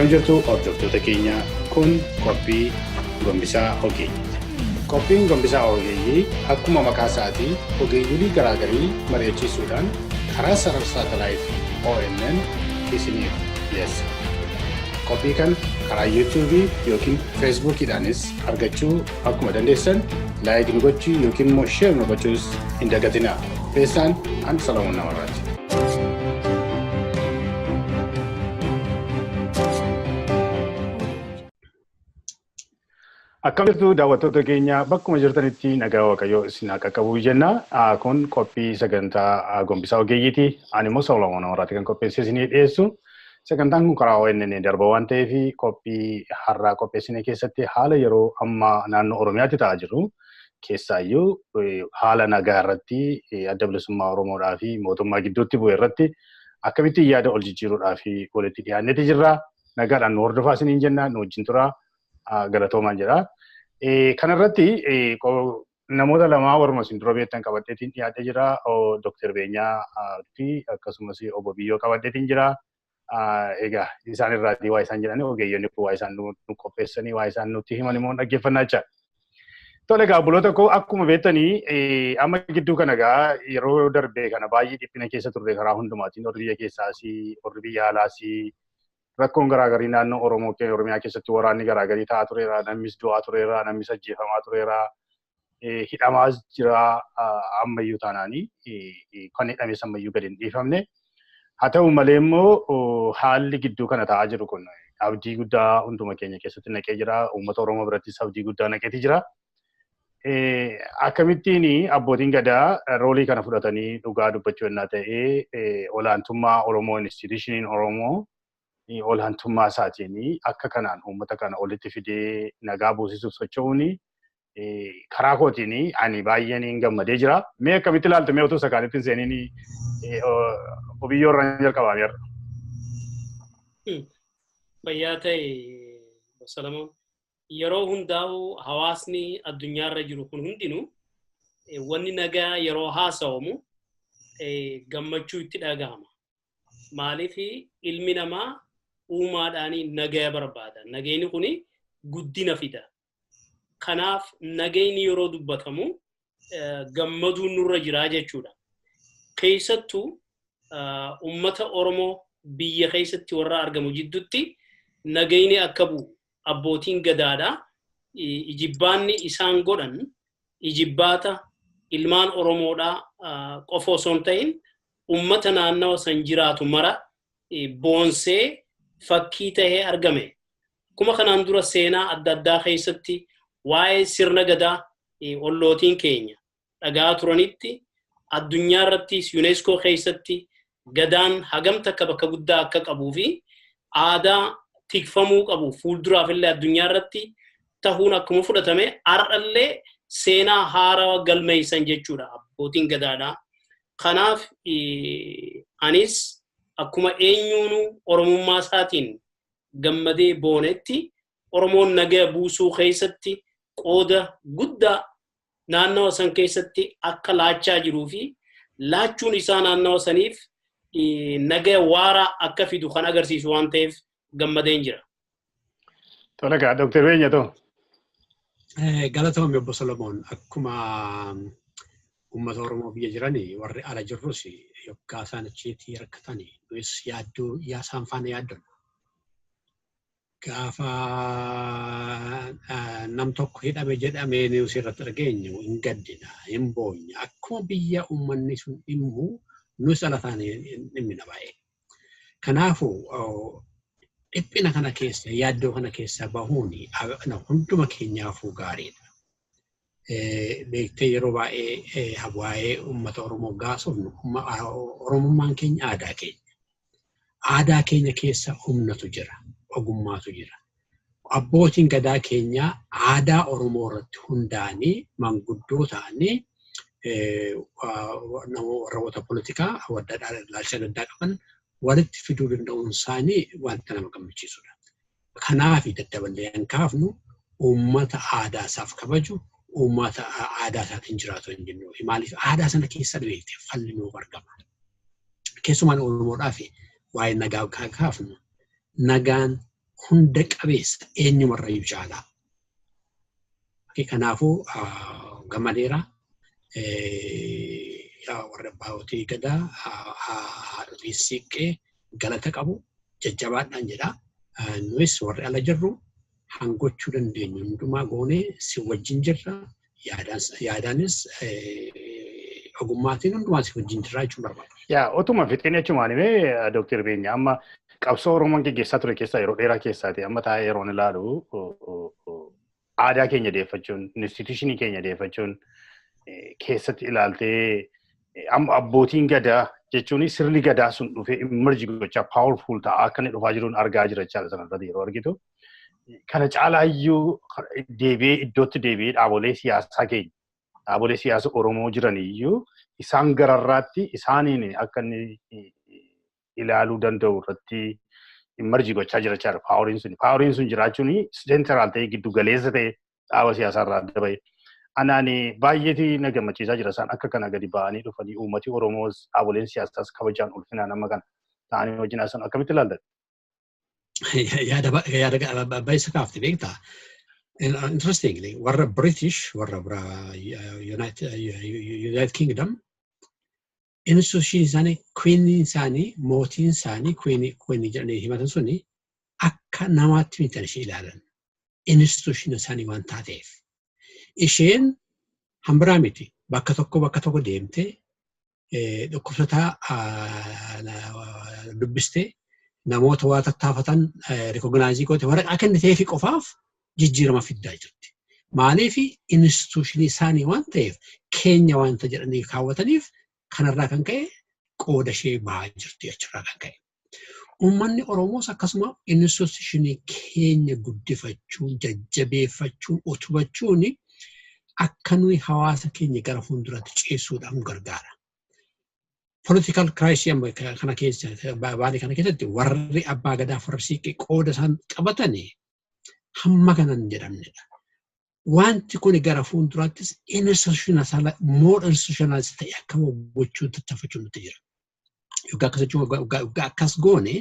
Akkam jirtu hordoftoota keenya kun Qophii Gombisaa Ogeeyyiiti. Qophiin Gombisaa Ogeeyyii akkuma maqaa isaatii ogeeyyiin garaagarii mari'achiisuudhaan karaa sarara saatalaayitii ONN isiniif dhiyeessa. Qophii kan karaa YouTube yookiin Facebookidhaanis argachuu akkuma dandeessan laayik nu gochuu yookiin immoo sheer nu gochuus hin dagatinaa. Qopheessaan Solomon Namarraati. Akkam jirtu daawwattoota keenya bakkuma jirtanitti nagaa waaqayyoo isin haa qaqqabu jenna. Kun qophii sagantaa Gombisaa Ogeeyyiiti. Ani immoo Solomon Namarraati kan qopheessee isinii dhiyeessu. Sagantaan kun karaa ONN darba waan ta'eef qophii har'aa qopheessine keessatti haala yeroo ammaa naannoo Oromiyaatti ta'aa jiru keessaayyuu haala nagaa irratti adda bilisummaa Oromoodhaa fi mootummaa gidduutti bu'e irratti akkamitti yaada ol jijjiiruudhaa fi walitti dhiyaanneeti jirra. Nagaadhaan nu hordofaa isiniin jenna nu wajjin tura. Galatoomaan jedha. Kanarratti namoota lamaa warma isin dura beektan qabadheetiin dhiyaatee jira. Dr. Beenyaa fi akkasumas obbo Biyyoo qabadheetiin jira. Egaa isaan irraatii waa isaan jedhanii ogeeyyoonni kun waa isaan nu qopheessanii waa isaan nutti himan immoo dhaggeeffannaa jecha. Tole egaa buloota koo akkuma beektanii amma gidduu kana egaa yeroo darbee kana baay'ee dhiphina keessa turre karaa hundumaatiin warri biyya keessaas warri biyya alaas rakkoon garaagarii naannoo Oromiyaa keessatti waraanni garaagarii ta'aa tureera, namnis du'aa tureera, namnis ajjeefamaa tureera, hidhamaas jira ammayyuu taanaanii kan hidhames ammayyuu gadi hin dhiifamne. Haa ta'u malee immoo haalli gidduu kana ta'aa jiru kun abdii guddaa hunduma keenya keessatti naqee jira. Uummata Oromoo birattis abdii guddaa naqeeti jira. Akkamittiin abbootiin gadaa roolii kana fudhatanii dhugaa dubbachuu yennaa ta'ee olaantummaa Oromoo institushiniin Oromoo olaantummaa isaatiin akka kanaan uummata kana olitti fidee nagaa buusisuuf socho'uun karaa kootiin ani baay'een gammadee jira. Mee akkamitti ilaalta mee otoo sakaanitti hin seeniin Biyyoo irraan jalqabameera. Fayyaa ta'e Solomon yeroo hundaa'u hawaasni addunyaarra jiru kun hundinuu wanni nagaa yeroo haasa'amu gammachuu itti dhagahama. Maaliif ilmi namaa uumaadhaanii nagaa barbaada. Nageenyi kuni guddina fida. Kanaaf nageenyi yeroo dubbatamu gammaduun nurra jiraa jechuudha. Keessattuu uummata Oromoo biyya keessatti warra argamu jidduutti nageenyi akka bu'u abbootiin gadaadhaa ijibbaanni isaan godhan ijibbaata ilmaan Oromoodhaa qofa osoo hin ta'in uummata naannawa san jiraatu mara boonsee fakkii ta'ee argame. Kuma kanaan dura seenaa adda addaa keessatti waa'ee sirna gadaa ollootiin keenya dhagaa turanitti addunyaa irrattis UNESCO keessatti gadaan hagamta akka bakka guddaa akka qabuu fi aadaa tikfamuu qabu fuulduraaf illee addunyaa irratti ta'uun akkuma fudhatame har'allee seenaa haarawaa galmeessan jechuudha abbootiin gadaadhaa. Kanaaf anis akkuma eenyuunu Oromummaa isaatiin gammadee boonetti Oromoon nagaa buusuu keessatti qooda guddaa naannawa san keessatti akka laachaa jiruu fi laachuun isaa naannawa saniif nagaa waaraa akka fidu kan agarsiisu waan ta'eef gammadeen jira. Tole egaa Dr. Beenyaa too. Galatoomii obbo Solomon akkuma uummata Oromoo biyya jiranii warri ala jirrus yookaan isaan achitti rakkatanii nus yaaddoo isaan faana yaaddannu. Gaafa nam tokko hidhame jedhamee nus irratti dhageenyu hin gaddina hin boonye akkuma biyya uummanni sun dhimmu nus ala taanee dhimmina baay'ee. Kanaafuu dhiphina kana keessa yaaddoo kana keessa bahuun hunduma keenyaafuu gaariidha. Beektee yeroo baay'ee waa'ee uummata Oromoo gaasofnu Oromummaan keenya aadaa keenya. Aadaa keenya keessa humnatu jira, ogummaatu jira. Abbootiin gadaa keenya aadaa Oromoo irratti hundaa'anii manguddoo ta'anii warroota politikaa ilaalcha adda qaban walitti fiduu danda'uun isaanii wanta nama gammachiisudha. Kanaaf daddaballee hin kaafnu uummata aadaa isaaf kabaju uummata aadaa isaatiin jiraatu hin jennu. Maaliif aadaa sana keessa beekte falli nuuf argama. Keessumaan Oromoodhaaf waa'ee nagaa kaafnu nagaan hunda qabeessa eenyumarrayyuu caalaa. Kanaafuu gammadeera warra abbootii gadaa haadhotii siiqqee galata qabu jajjabaadhaan jedha. Nuyis warri ala jirru hangochuu dandeenyu hundumaa goonee si wajjin jirra. Yaadaanis ogummaatiin hundumaa si wajjin jirraa jechuun barbaada. Yaa otuma fixeen jechumaan himee Dr. Beenyaa amma qabsoo Oromoon gaggeessaa ture keessaa yeroo dheeraa keessaati amma taa'ee yeroon ilaalu aadaa keenya deeffachuun instituushinii keenya deeffachuun keessatti ilaaltee amma abbootiin gadaa jechuun sirni gadaa sun dhufee emerji gochaa powerful ta'a akka inni dhufaa jiruun argaa jira jechaadha sanarratti yeroo argitu. Kana caalaayyuu deebi'ee iddootti deebi'ee dhaabolee siyaasaa keenya dhaabolee siyaasa Oromoo jiraniyyuu isaan gararraatti isaaniin akka inni ilaaluu danda'u irratti emerji gochaa jira jechaadha paawuriin sun jiraachuun seentiraal ta'ee giddu galeessa ta'e dhaaba siyaasaa irraa adda ba'e. Anaani baay'eetii na gammachiisaa jira isaan akka kana gadi ba'anii dhufanii uummati Oromoos dhaaboleen siyaasaas kabajaan ulfinaan amma kana ta'anii wajjin asan akkamitti ilaaltan? Yaada baay'isa kaafte beektaa. Interestingly, warra British, warra United Kingdom, institution isaanii, queen isaanii, mootiin isaanii, queen jedhanii himatan suni akka namaatti mitan ishee ilaalan. Institution isaanii waan taateef. Isheen hambiraa miti bakka tokko deemtee dhukkubsataa dubbistee namoota waa tattaafatan rikognaayizii goote waraqaa kenniteefi qofaaf jijjiirama fiddaa jirti. Maaliif instituushinii isaanii waan ta'eef keenya waanta jedhanii kaawwataniif kanarraa kan ka'e qooda ishee bahaa jirti jechuudha kan ka'e. Uummanni Oromoos akkasuma instituushinii keenya guddifachuun, jajjabeeffachuun, utubachuun akka nuyi hawaasa keenya gara fuulduratti ceessuudhaan gargaara. Political crisis kana keessatti warri abbaa gadaa warra siiqqee qooda isaan qabatanii hamma kanan jedhamnedha. Wanti kun gara fuulduraattis more institutionalis ta'e akka gochuun tattaafachuu nutti jira. Yookaan akkas goone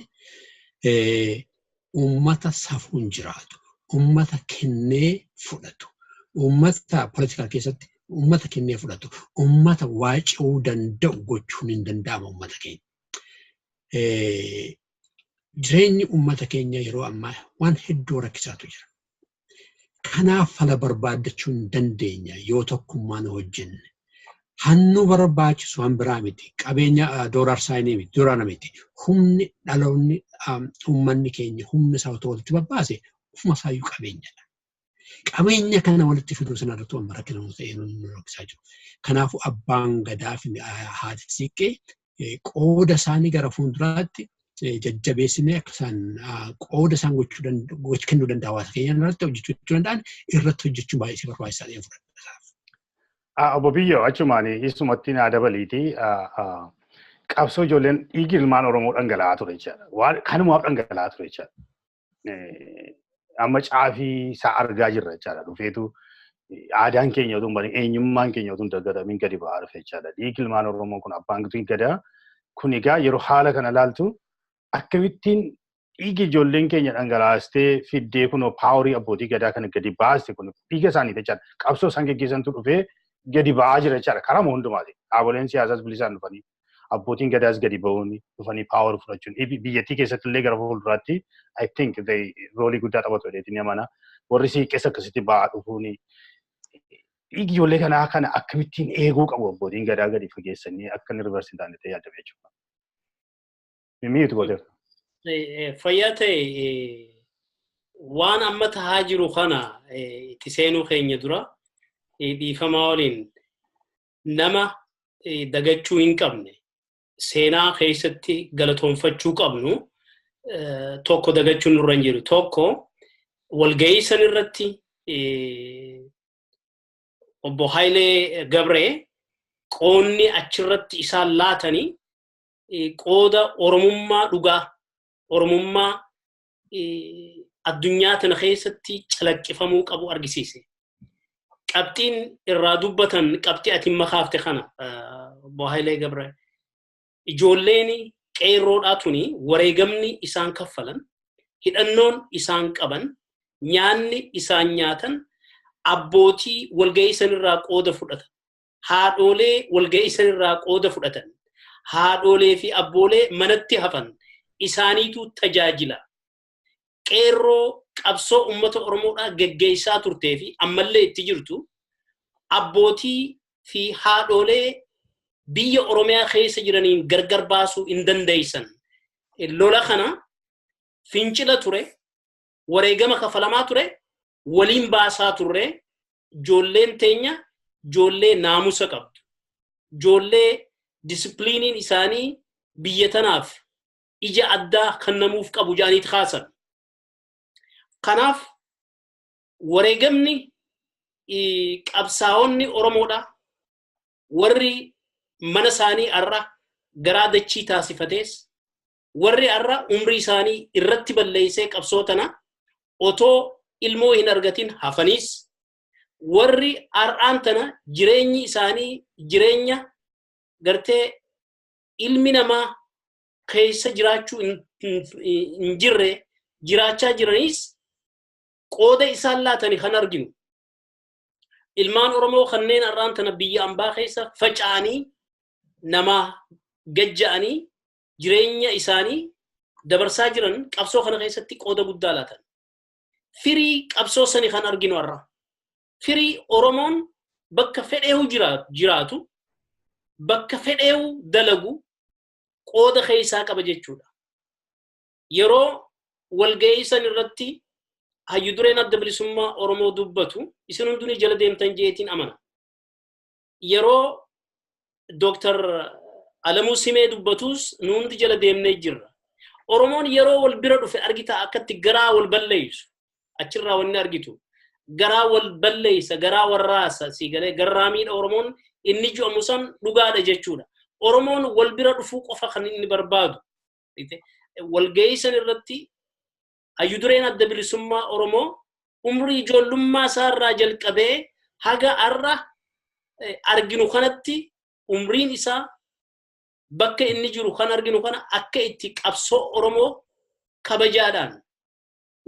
uummata safuun jiraatu, uummata kennee fudhatu, uummata political keessatti uummata kennee fudhatu, uummata waacuu danda'u gochuun hin danda'ama uummata keenya. Jireenyi uummata keenya yeroo ammaa waan hedduu rakkisaatu jira. Kanaaf fala barbaaddachuu hin dandeenya yoo tokkummaan hojjenne. Hannu barbaachisu hanbiraa miti. Qabeenya doolaarsaayinii miti, duraana miti. Humni dhaloonni uummanni keenya humni isaa otoo walitti babbaase ofuma isaayyuu qabeenyadha. Qabeenya kana walitti fiduu sanarratti waan rakkina ta'ee nu rakkisaa jiru. Kanaafuu abbaan gadaa fi haati siiqqee qooda isaanii gara fuulduraatti jajjabeessinee akka isaan qooda isaan kennuu danda'a hawaasa keenya irratti hojjechuu danda'an irratti hojjechuun baay'ee barbaachisaa ta'ee fudhata. Obbo Biyyoo achumaan isumatti naa dabaliiti qabsoo ijoolleen dhiigi ilmaan Oromoo dhangala'aa ture jechaadha. Kanumaaf dhangala'aa ture jechaadha. Amma caafii isaa argaa jirra jechaadha. Dhufeetu aadaan keenya otoo hin barin eenyummaan keenya otoo hin dagatamiin gadi ba'aa dhufe jechaadha. Dhiigi ilmaan Oromoo kun abbaan gadaa kun egaa yeroo haala kana ilaaltu akkamittiin dhiigi ijoolleen keenya dhangalaastee fiddee kunoo paaworii abbootii gadaa kana gadi baaste kun dhiiga isaanii jechaadha. Qabsoo isaan geggeessantu dhufee gadi ba'aa jira jechaadha. Karaa hundumaati. Dhaaboleen siyaasaas bilisaan dhufanii abbootiin gadaas gadi ba'uun dhufanii paaworii fudhachuun biyyattii keessatti illee gara fuulduraatti I think roolii guddaa taphatu jedheetiin amana. Warri siiqqees akkasitti ba'aa dhufuun dhiigi ijoollee kanaa kana akkamittiin eeguu qabu abbootiin gadaa gadi fageessanii akka inni rivarsi hin taane ta'ee yaadame jechuudha. Miitu gooteef. Fayyaa ta'e waan amma tahaa jiru kana itti seenuu keenya dura dhiifamaa waliin nama dagachuu hin qabne seenaa keessatti galatoonfachuu qabnu tokko dagachuun nurra hin jiru. Tokko walgahii san irratti obbo Haayilee Gabree qoonni achirratti isaan laatanii qooda Oromummaa dhugaa Oromummaa addunyaa tana keessatti calaqqifamuu qabu argisiise. Qabxiin irraa dubbatan qabxii ati makaafte kana obbo Haayilee Gabree ijoolleen qeerroodhaa tuni wareegamni isaan kaffalan hidhannoon isaan qaban, nyaanni isaan nyaatan, abbootii walga'ii sanirraa qooda fudhatan, haadholee walga'ii sanirraa qooda fudhatan, haadholee fi abboolee manatti hafan isaaniitu tajaajila. Qeerroo qabsoo uummata Oromoodhaa geggeessaa turtee fi ammallee itti jirtu abbootii fi haadholee biyya Oromiyaa keessa jiraniin gargar baasuu hin dandeessan. Lola kana fincila ture, wareegama kafalamaa ture, waliin baasaa turre, ijoolleen teenya ijoollee naamusa qabdu. Ijoollee disipiliiniin isaanii biyya tanaaf ija addaa kan namuuf qabu jedhaniiti kaasan. Kanaaf wareegamni qabsaa'onni Oromoodha warri mana isaanii arra garaa dachii taasifatees warri arra umrii isaanii irratti balleessee qabsoo tana otoo ilmoo hin argatin hafaniis warri ar'aan tana jireenyi isaanii jireenya gartee ilmi namaa keessa jiraachuu hin jirre jiraachaa jiraniis qooda isaan laatanii kan arginu. Ilmaan Oromoo kanneen ar'aan tana biyya ambaa keessa faca'anii nama gajja'anii jireenya isaanii dabarsaa jiran qabsoo kana keessatti qooda guddaa laatan. Firii qabsoo sanii kan arginu har'a. Firii Oromoon bakka fedheehu jiraatu, bakka fedheehu dalagu qooda keessaa qaba jechuudha. Yeroo walga'ii san irratti hayyu dureen adda bilisummaa Oromoo dubbatu isin hunduni jala deemtan jeetiin amana. Yeroo Dr. Alamuu Simee dubbatus nuundi jala deemnee jirra. Oromoon yeroo wal bira dhufe argita akkatti garaa wal balleessu. Achirraa wanni argitu. Garaa wal balleessa, garaa warraasa siigalee garraamiidha Oromoon inni ju'amu san dhugaadha jechuudha. Oromoon wal bira dhufuu qofa kan inni barbaadu. Walga'ii san irratti hayyu dureen adda bilisummaa Oromoo umrii ijoollummaa isaarraa jalqabee haga arra arginu kanatti umriin isaa bakka inni jiru kan arginu kana akka itti qabsoo Oromoo kabajaadhaan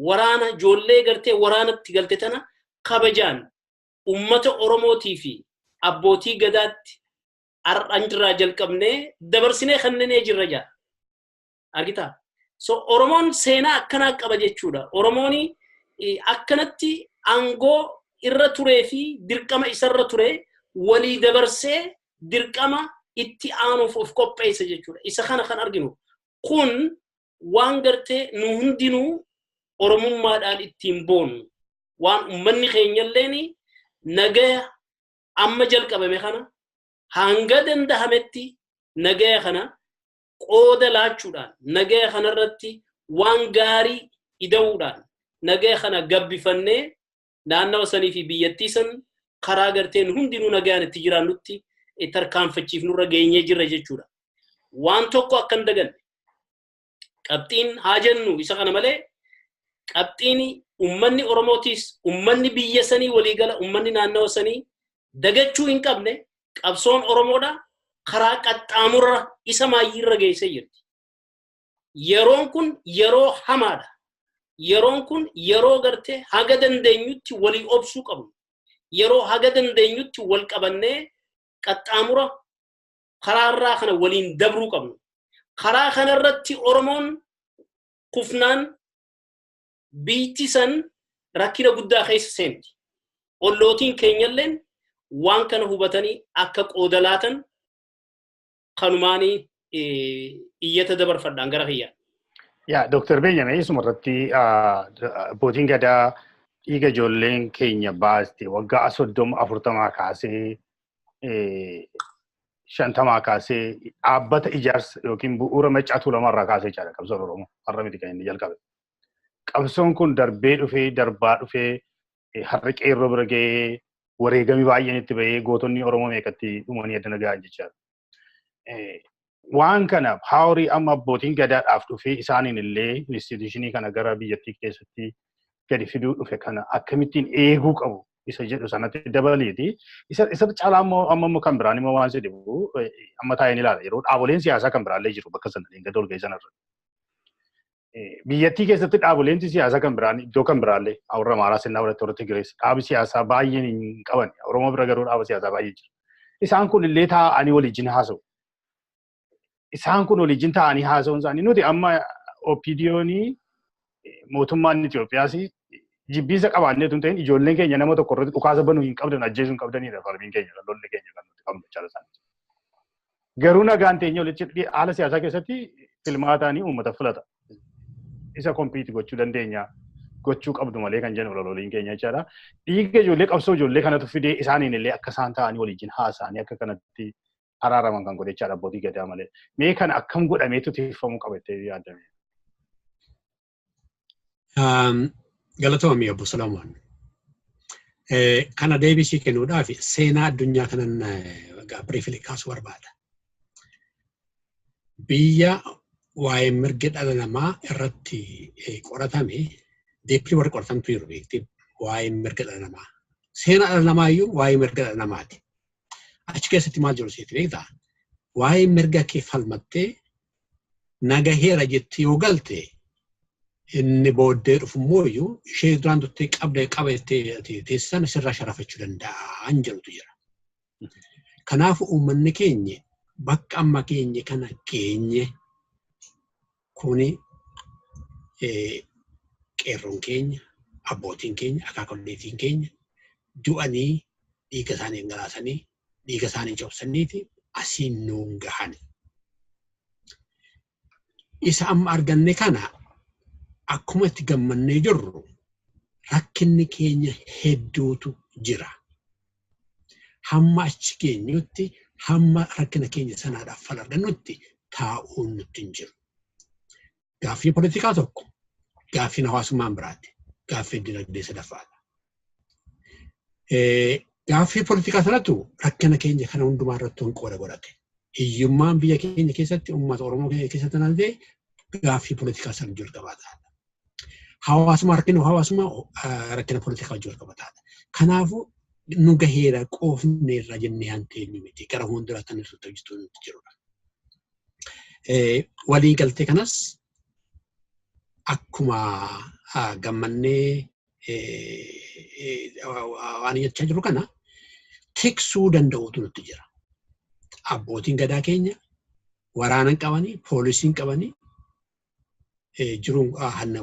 waraana ijoollee gartee waraanatti galte tana kabajaan ummata Oromootii fi abbootii gadaatti ar'anjirraa jalqabnee dabarsinee kanneenee jirra jaa. Argitaa? So Oromoon seenaa akkanaa qaba jechuudha. Oromoon akkanatti aangoo irra turee fi dirqama isarra ture walii dabarsee dirqama itti aanuuf of qopheessa jechuudha. Isa kana kan arginu. Kun waan gartee nu hundinuu Oromummaadhaan ittiin boonu. Waan uummanni keenyalleen nagaa amma jalqabame kana hanga dandahametti nagaa kana qooda laachuudhaan nagaa kanarratti waan gaarii ida'uudhaan nagaa kana gabbifannee naannawa sanii fi biyyattii san karaa garteen hundinuu nagaan itti jiraannutti tarkaanfachiifnurra geenyee jirra jechuudha. Waan tokko akkan daganne qabxiin haa jennu isa kana malee qabxiin ummanni Oromootis ummanni biyya sanii waliigala ummanni naannawa sanii dagachuu hin qabne qabsoon Oromoodha. Karaa qaxxaamurra isa maayyiirra geessee jirti. Yeroon kun yeroo hamaadha. Yeroon kun yeroo gartee haga dandeenyutti walii obsuu qabnu. Yeroo haga dandeenyutti wal qabannee qaxxaamura karaarraa kana waliin dabruu qabnu. Karaa kanarratti Oromoon kufnaan biitti san rakkina guddaa keessa seenti. Ollootiin keenyalleen waan kana hubatanii akka qooda laatan kanumaanii iyyata dabarfadhaan gara kiyyaa. Yaa Dr. Beenyaa sumarratti abbootiin gadaa dhiiga ijoolleen keenya baaste waggaa 30-40 kaasee 50 kaasee dhaabbata ijaarsa yookiin bu'uura Maccaatuu lamarraa kaasee jira qabsoon Oromoo har'a miti kan inni jalqabe. Qabsoon kun darbee dhufee darbaa dhufee har'a qeerroo bira gahee wareegami baay'een itti bahee gootonni Oromoo meeqatti dhumanii adda nagaan jechaadha. Waan kana hawrii amma abbootiin gadaadhaaf dhufee isaaniin illee instituushinii kana gara biyyattii keessatti gadi fiduu dhufe kana akkamittiin eeguu qabu isa jedhu sanatti dabaleeti. Isa caalaa amma kan biraan immoo waan jedhu amma taa'een ilaala yeroo dhaaboleen siyaasaa kan biraallee jiru bakka sana gadi ol ga'e sanarra. biyyattii keessatti dhaaboleen siyaasaa kan biraan iddoo kan biraallee warra Amaaraa sirnaa warra Tigirees dhaabi siyaasaa baay'een hin qaban. Oromoo bira garuu dhaaba siyaasaa baay'ee jira. Isaan kun illee taa'anii waliin haasa'u. Isaan kun waliin taa'anii haasa'uun isaanii nuti amma OPDO'nii mootummaan Itoophiyaas jibbiisa qabaannee tun ta'in ijoolleen keenya nama tokko irratti dhukaasa banuu hin qabdan ajjeesuu hin qabdanidha falmiin keenya lolli keenya kan nuti qabnu jechaa isaanii. Garuu nagaan teenya walitti haala siyaasaa keessatti filmaataanii uummata filata. Isa kompiitii gochuu dandeenya gochuu qabdu malee kan jennu loliin keenya jechaadha. Dhiiga ijoollee qabsoo ijoollee kanatu fidee isaaniin illee akka isaan ta'anii waliin haasa'anii akka kanatti araaraman kan godhe jechaadha abbootii gadaa malee. Mee kana akkam godhameetu tiifamuu qabattee yaadame? Galatoomii obbo Solomon. Kana deebisii kennuudhaaf seenaa addunyaa kanan biriifilii kaasuu barbaada. Biyya waa'ee mirga dhala namaa irratti qoratame deeppii warra qoratamtu jiru beekti waa'ee mirga dhala namaa. Seenaa dhala namaa iyyuu waa'ee mirga dhala namaati. Achi keessatti maal jiru seeti beektaa? Waa'ee mirga kee falmattee nagaheera jettee yoo galte inni booddee dhufu immoo iyyuu ishee duraan duttee qabattee teessisan sirraa sharafachuu danda'an jedhutu jira. Kanaafuu uummanni keenya bakka amma keenya kana keenye kuni qeerroon keenya, abbootiin keenya, akaakolleetiin keenya du'anii dhiiga isaanii dhangalaasanii dhiiga isaanii cabsaniiti asiin nuun gahan. Isa amma arganne kana akkuma itti gammannee jirru rakkinni keenya hedduutu jira. Hamma achi keenyutti hamma rakkina keenya sanaadhaaf fala argannutti taa'uun nutti hin jiru. Gaaffii politikaa tokko, gaaffiin hawaasummaan biraati, gaaffii dinagdee sadaffaadha. Gaaffii politikaa sanatu rakkina keenya kana hundumaa irratti qooda godhate. Hiyyummaan biyya keenya keessatti, uummata Oromoo keenya keessatti naltee gaaffii politikaa sana wajjin qabataadha. Hawaasummaa rakkina politikaa wajjin qabataadha. Kanaafuu nu gaheera qoofneerra jennee hanteenyu miti gara fuulduraatti kan ibsutti hojjetu nuti jirudha. Walii galtee kanas akkuma gammannee waan jechaa jiru kana tiksuu danda'utu nutti jira. Abbootiin gadaa keenya waraana qabanii, poolisiin qabanii jiruun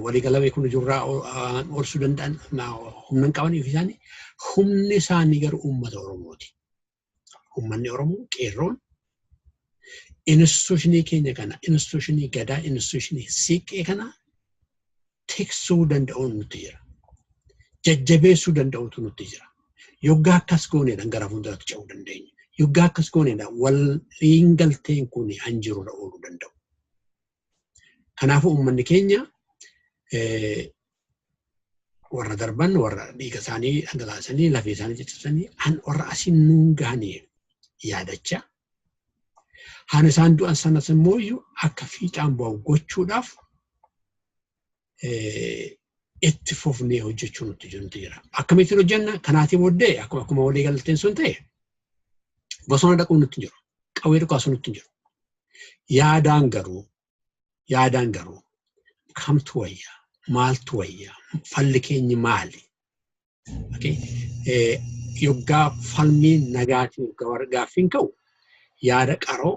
walii galabee kun jirurraa oolchuu danda'an humna qabanii fi isaanii humni isaanii garuu uummata Oromooti. Uummanni Oromoo qeerroon instituushinii keenya kana, instituushinii gadaa, instituushinii siiqqee kana tiksuu danda'uun nutti jira. Jajjabeessuu danda'utu nutti jira. Yoggaa akkas gooneedhaan gara fuulduraatti ce'uu dandeenya. Yoggaa akkas gooneedhaan waliin galteen kun hanjiruudha ooluu danda'u. Kanaafuu uummanni keenya warra darban, warra dhiiga isaanii dhangalaasanii, lafee isaanii caccabsanii, warra asiin nuun gahanii yaadachaa. Haan isaan du'an sanas immoo akka fiixaan bu'u gochuudhaaf itti fufnee hojjechuu nutti jira. Akkamittiin hojjenna? Kanaatii booddee akkuma walii galteen sun ta'e bosona dhaquun nutti jiru. Qawwee dhukaasuu nutti jiru. Yaadaan garuu kamtu wayyaa? Maaltu wayyaa? Falli keenya maali? Yoggaa falmiin nagaatiin gaaffiin ka'u yaada qaroo,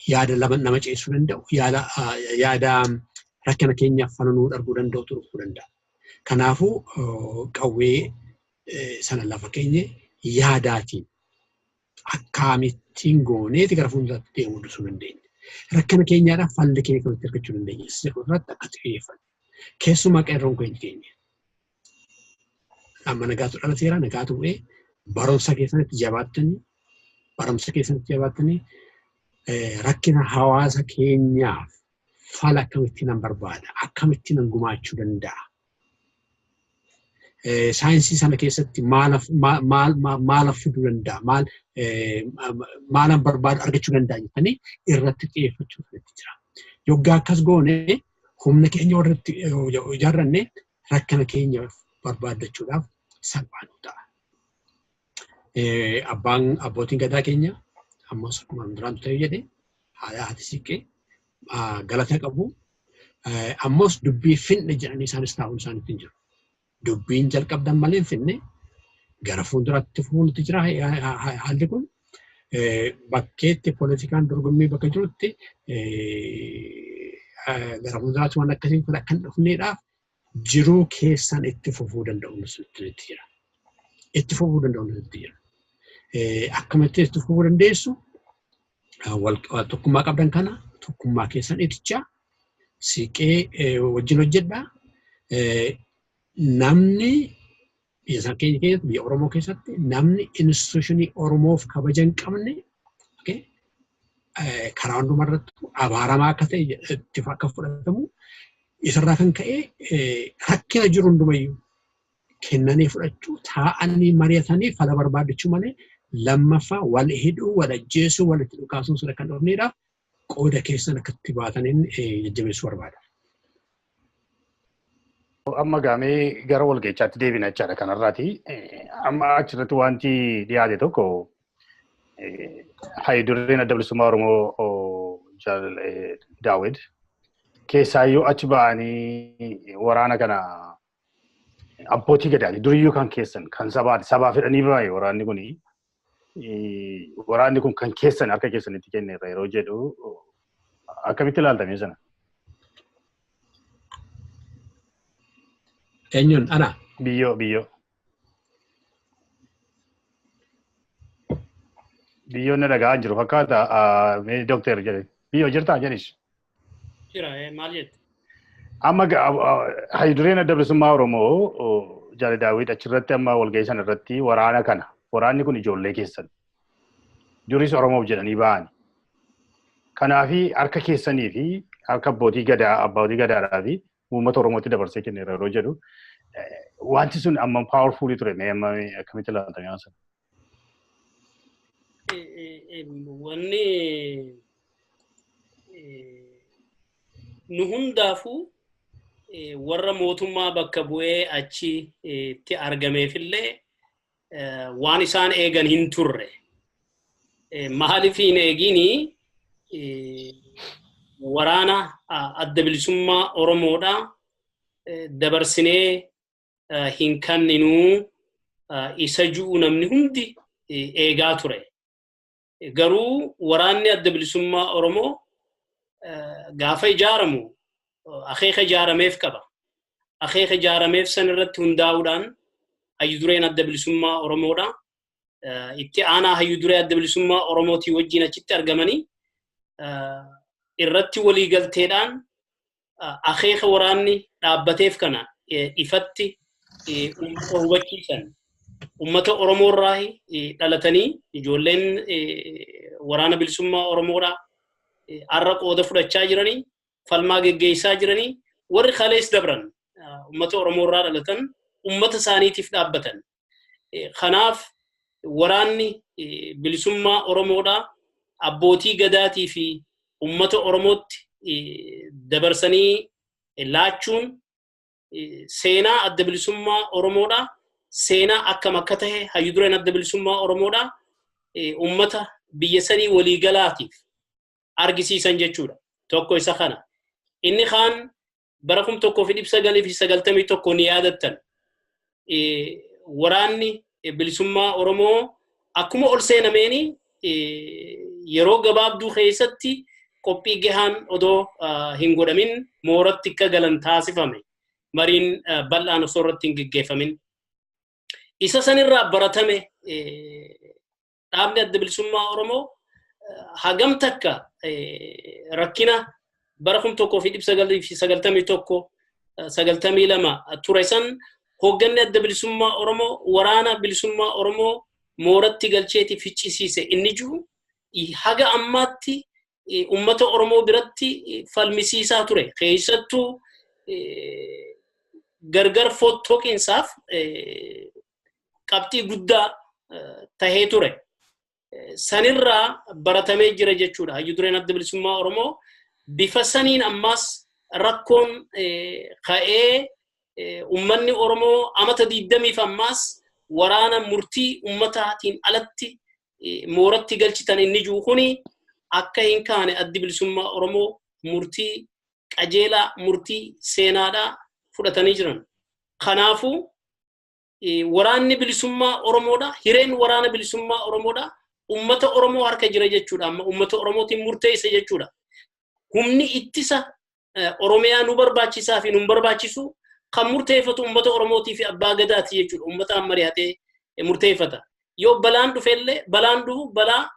yaada nama ceessuu danda'u, yaada rakkina keenyaaf falanuu darbuu danda'u turuu danda'a. Kanaafuu qawwee sana lafa keenya yaadaatiin akkaamittiin gooneeti gara fuulduraatti deemuu dandeenya. Rakkina keenyaadhaaf falli keenya kan argachuu dandeenya. Sirriitti akka xiyyeeffannu. Keessumaa qeerroon keenya. Amma nagaatu dhalateera, nagaatu bu'ee barumsa keessatti jabaattanii rakkina hawaasa keenyaaf fala akkamittiin nan barbaada, akkamittiin nan gumaachuu danda'a. Saayinsii sana keessatti maal fiduu danda'a, maalan barbaadu argachuu danda'a jettanii irratti xiyyeeffachuu jira. Yoggaa akkas goone humna keenya warratti ijaarranne rakkina keenya barbaadachuudhaaf salphaan ta'a. Abbootiin gadaa keenya ammas duraan ta'ee jedhe haati siiqqee galata qabu. Ammas dubbii finne jedhanii isaanis taa'uun isaaniitti hin jiru. Dubbiin jalqabdan malee hin finne gara fuulduraatti fuulti jira haalli kun bakkeetti poolitikaan dorgommii bakka jirutti gara fuulduraatti waan akkasiin kun akka hin dhufneedhaaf jiruu keessan itti fufuu danda'u nuti jira. Itti fufuu danda'u nuti jira. Akkamitti itti fufuu dandeessu tokkummaa qabdan kana tokkummaa keessan itichaa siqee wajjin hojjedhaa. Namni biyya keenya keessatti biyya Oromoo keessatti namni instituushinii Oromoof kabaja hin qabne karaa hundumarratti abaaramaa akka ta'e itti akka fudhatamu isarraa kan ka'e rakkina jiru hundumayyuu kennanii fudhachuu taa'anii mari'atanii fala barbaadachuu malee lammaffaa wal hidhuu wal ajjeesuu walitti dhukaasuun sirra kan dhufneedhaaf qooda keessan akkatti baataniin jajjabeessuu barbaada. Amma gaamee gara walgeechaatti deebina jechaadha kanarraati. Amma achirratti wanti dhiyaate tokko hayyudureen adda bilisummaa Oromoo Daawid keessaayyuu achi ba'anii waraana kana abbootii gadaati duriyyuu kan keessan kan sabaati sabaa fedhanii baay'ee waraanni kun kan keessan harka keessanitti kenneerra yeroo jedhu akkamitti ilaaltamee sana? Eenyuun ana? Biyyoo. Biyyoon na dhagaa jiru fakkaata Dookter jedhe. Biyyoo jirtaa jedhis? Jira maal jette? Amma hayyudureen adda bilisummaa Oromoo Jaal Daawit achirratti amma walgeessan irratti waraanni kun ijoollee keessan. Duris Oromoof jedhanii ba'ani. Kanaafi harka keessanii fi harka abbootii gadaadhaa fi uummata Oromootti dabarsee kenneera yeroo jedhu wanti sun amma powerfully ture amma akkamitti ilaaltame haasa? Wanni nu hundaafuu warra mootummaa bakka bu'ee achitti argameefillee waan isaan eegan hin turre. Maaliif hin eegini waraana adda bilisummaa Oromoodhaa dabarsinee hin kanninuu isa ju'u namni hundi eegaa ture. Garuu waraanni adda bilisummaa Oromoo gaafa ijaaramu akeeka ijaarameef qaba. Akeeka ijaarameef san irratti hundaa'uudhaan hayyudureen adda bilisummaa Oromoodhaa itti aanaa hayyuduree adda bilisummaa Oromootii wajjin achitti argamanii irratti walii galteedhaan akeeka waraanni dhaabbateef kana ifatti uummata hubachiisan. Uummata Oromoorraa dhalatanii ijoolleen waraana bilisummaa Oromoodhaa har'a qooda fudhachaa jiranii falmaa geggeessaa jiranii warri kalees dabran uummata Oromoorraa dhalatan uummata isaaniitiif dhaabbatan. Kanaaf waraanni bilisummaa Oromoodhaa abbootii gadaatii fi uummata Oromootti dabarsanii laachuun seenaa adda bilisummaa Oromoodhaa seenaa akkam akka ta'e hayyudureen adda bilisummaa Oromoodhaa uummata biyya sanii waliigalaatiif argisiisan jechuudha. Tokko isa kana. Inni kaan bara 1991 ni yaadattan. Waraanni bilisummaa Oromoo akkuma ol seenameeni yeroo gabaabduu keessatti qophii gahaan odoo hin godhamin mooratti akka galan taasifame. Mariin bal'aan osoo irratti hin geggeeffamin. Isa sanirraa baratame dhaabni adda bilisummaa Oromoo hagam takka rakkina bara 1991 ture san hoogganni adda bilisummaa Oromoo waraana bilisummaa Oromoo mooratti galcheeti ficcisiise inni jiru haga ammaatti uummata Oromoo biratti falmisiisaa ture. Keessattuu gargar fottoqinsaaf qabxii guddaa tahee ture. Sanirraa baratamee jira jechuudha. Hayyudureen adda bilisummaa Oromoo bifa saniin ammas rakkoon ka'ee ummanni Oromoo amata 20 ammas waraana murtii ummataatiin alatti mooratti galchitan inni jiru kuni akka hin kaane addi bilisummaa Oromoo murtii qajeelaa murtii seenaadhaa fudhatanii jiran. Kanaafuu waraanni bilisummaa Oromoodha, hireen waraana bilisummaa Oromoodha, ummata Oromoo harka jira jechuudha. Amma ummata Oromootiin murteessa jechuudha. Humni ittisa Oromiyaa nu barbaachisaa fi nu barbaachisu kan murteeffatu ummata Oromootii fi abbaa gadaati jechuudha. Ummata mari'atee murteeffata. Yoo balaan dhufellee balaan dhufu balaa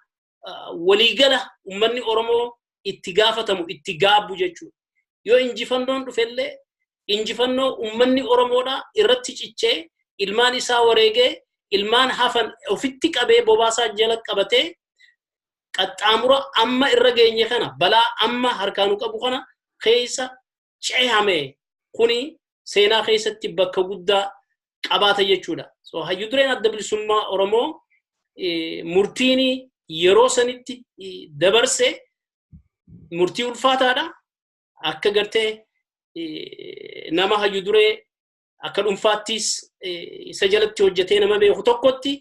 waliigala ummanni Oromoo itti gaafatamu itti gaabbu jechuudha. Yoo injifannoon dhufellee injifannoo ummanni Oromoodha irratti cichee ilmaan isaa wareegee ilmaan hafan ofitti qabee bobaasaa jala qabatee qaxxaamura amma irra geenye kana balaa amma harkaanu qabu kana keessa ceehame kuni seenaa keessatti bakka guddaa qabaata jechuudha. So hayyu dureen adda bilisummaa Oromoo murtiin yeroo sanitti dabarse murtii ulfaataadha. Akka gartee nama hayyu duree akka dhuunfaattis isa jalatti hojjetee nama beeku tokkotti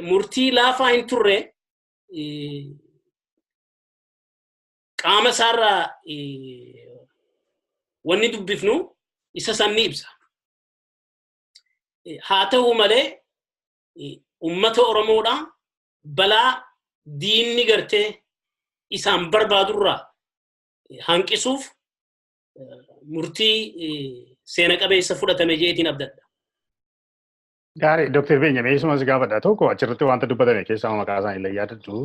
murtii laafaa hin turre qaama isaarraa wanni dubbifnu isa sanni ibsa. Haa ta'u malee ummata Oromoodha balaa diinni gartee isaan barbaadurraa hanqisuuf murtii seena qabeessa fudhatame jeetiin abdadha. Gaarii Dr. Beenyaa meessumas gaafadha tokko achirratti wanta dubbatame keessaa maqaa isaanii illee yaadadhu.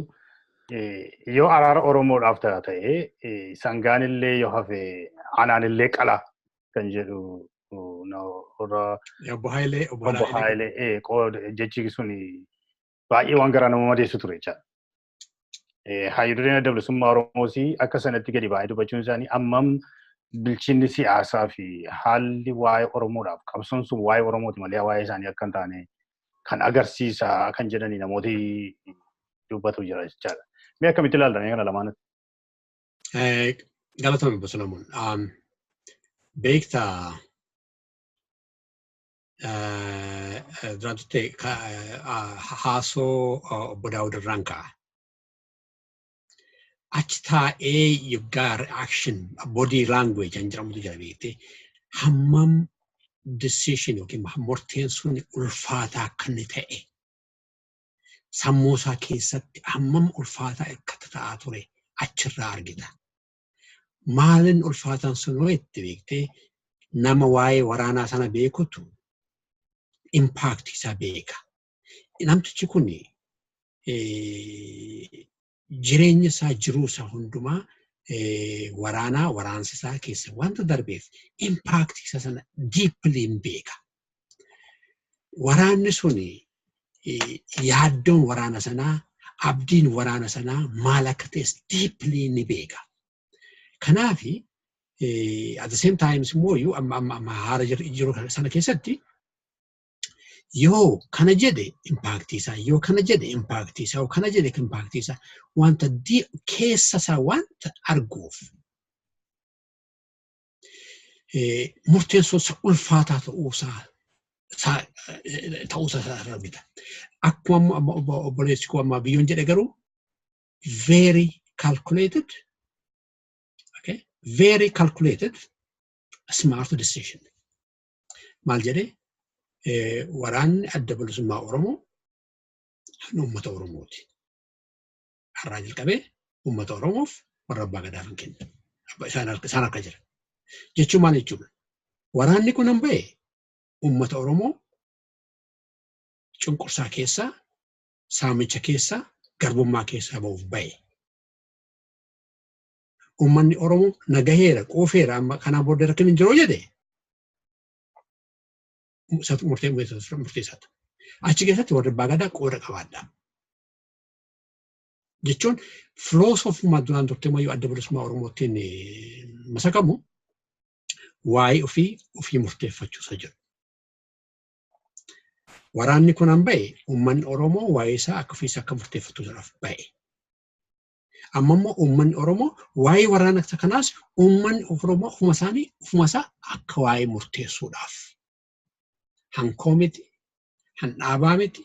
Yoo araara Oromoodhaaf ta'e sangaan illee yoo hafe aanaan illee qala kan jedhu obbo Haayilee jechi sun baay'ee waan garaa nama madeessu ture jechaadha. Hayyu dureen adda bilisummaa Oromoos akka sanatti gadi baay'ee dubbachuun isaanii ammam bilchinni siyaasaa fi haalli waa'ee Oromoodhaaf qabsoon sun waa'ee Oromooti malee waa'ee isaanii akka hin taane kan agarsiisaa kan jedhanii namooti dubbatu jira jechaadha. Mee akkamitti ilaaltan kana lamaanatti? Galatoomi obbo Solomon. Beektaa duraan tutte haasoo obbo Daawud irraan ka'a. Achi taa'ee yoggaa reaction body language an jedhamutu jira beekte hammam decision yookiin murteen sun ulfaataa akka inni ta'e sammuu isaa keessatti hammam ulfaataa akka ta'aa ture achirraa argita. Maalin ulfaataan sun itti beekte nama waa'ee waraanaa sana beekutu impact isaa beeka. Namtichi kun jireenya isaa jiruu isaa hundumaa waraansa isaa keessa wanta darbeef impact isaa sana deeply hin beeka. Waraanni sun yaaddoon waraana sanaa abdiin waraana sanaa maal akka ta'es deeply ni beeka. Kanaaf at the same time immoo amma haara jiru sana keessatti yoo kana jedhe impactii isaa yoo kana jedhe impactii isaa yoo kana jedhe impactii isaa wanta keessa isaa wanta arguuf murteen sun ulfaataa ta'uusaa argita. Akkuma obboleessi koo amma biyyoon jedhe garuu very calculated, okay, very calculated, smart decision. Maal jedhee waraanni adda bilisummaa Oromoo uummata Oromooti. Har'aa jalqabee uummata Oromoof warra abbaa gadaa kan kennu. Isaan harka jira. Jechuun maal jechuudha? Waraanni kun hin ba'e uummata Oromoo cunqursaa keessaa, saamicha keessaa, garbummaa keessaa ba'uuf ba'e. Uummanni Oromoo nagaheera, qoofeera amma kanaan booda rakkin hin jiru jedhee murteessaadha. Achi keessatti warri abbaa gadaa qooda qabaadha. Jechuun filoosoofumaa duraan turte mayyuu adda bilisummaa Oromootiin masakamu waa'ee ofii murteeffachuusa jedhu. Waraanni kun hin ba'e uummanni Oromoo waa'ee isaa akka ofiisaa akka murteeffatuudhaaf ba'e. Amma immoo uummanni Oromoo waa'ee waraana kanaas uummanni Oromoo ofuma isaa akka waa'ee murteessuudhaaf. Hankoo miti, han dhaabaa miti,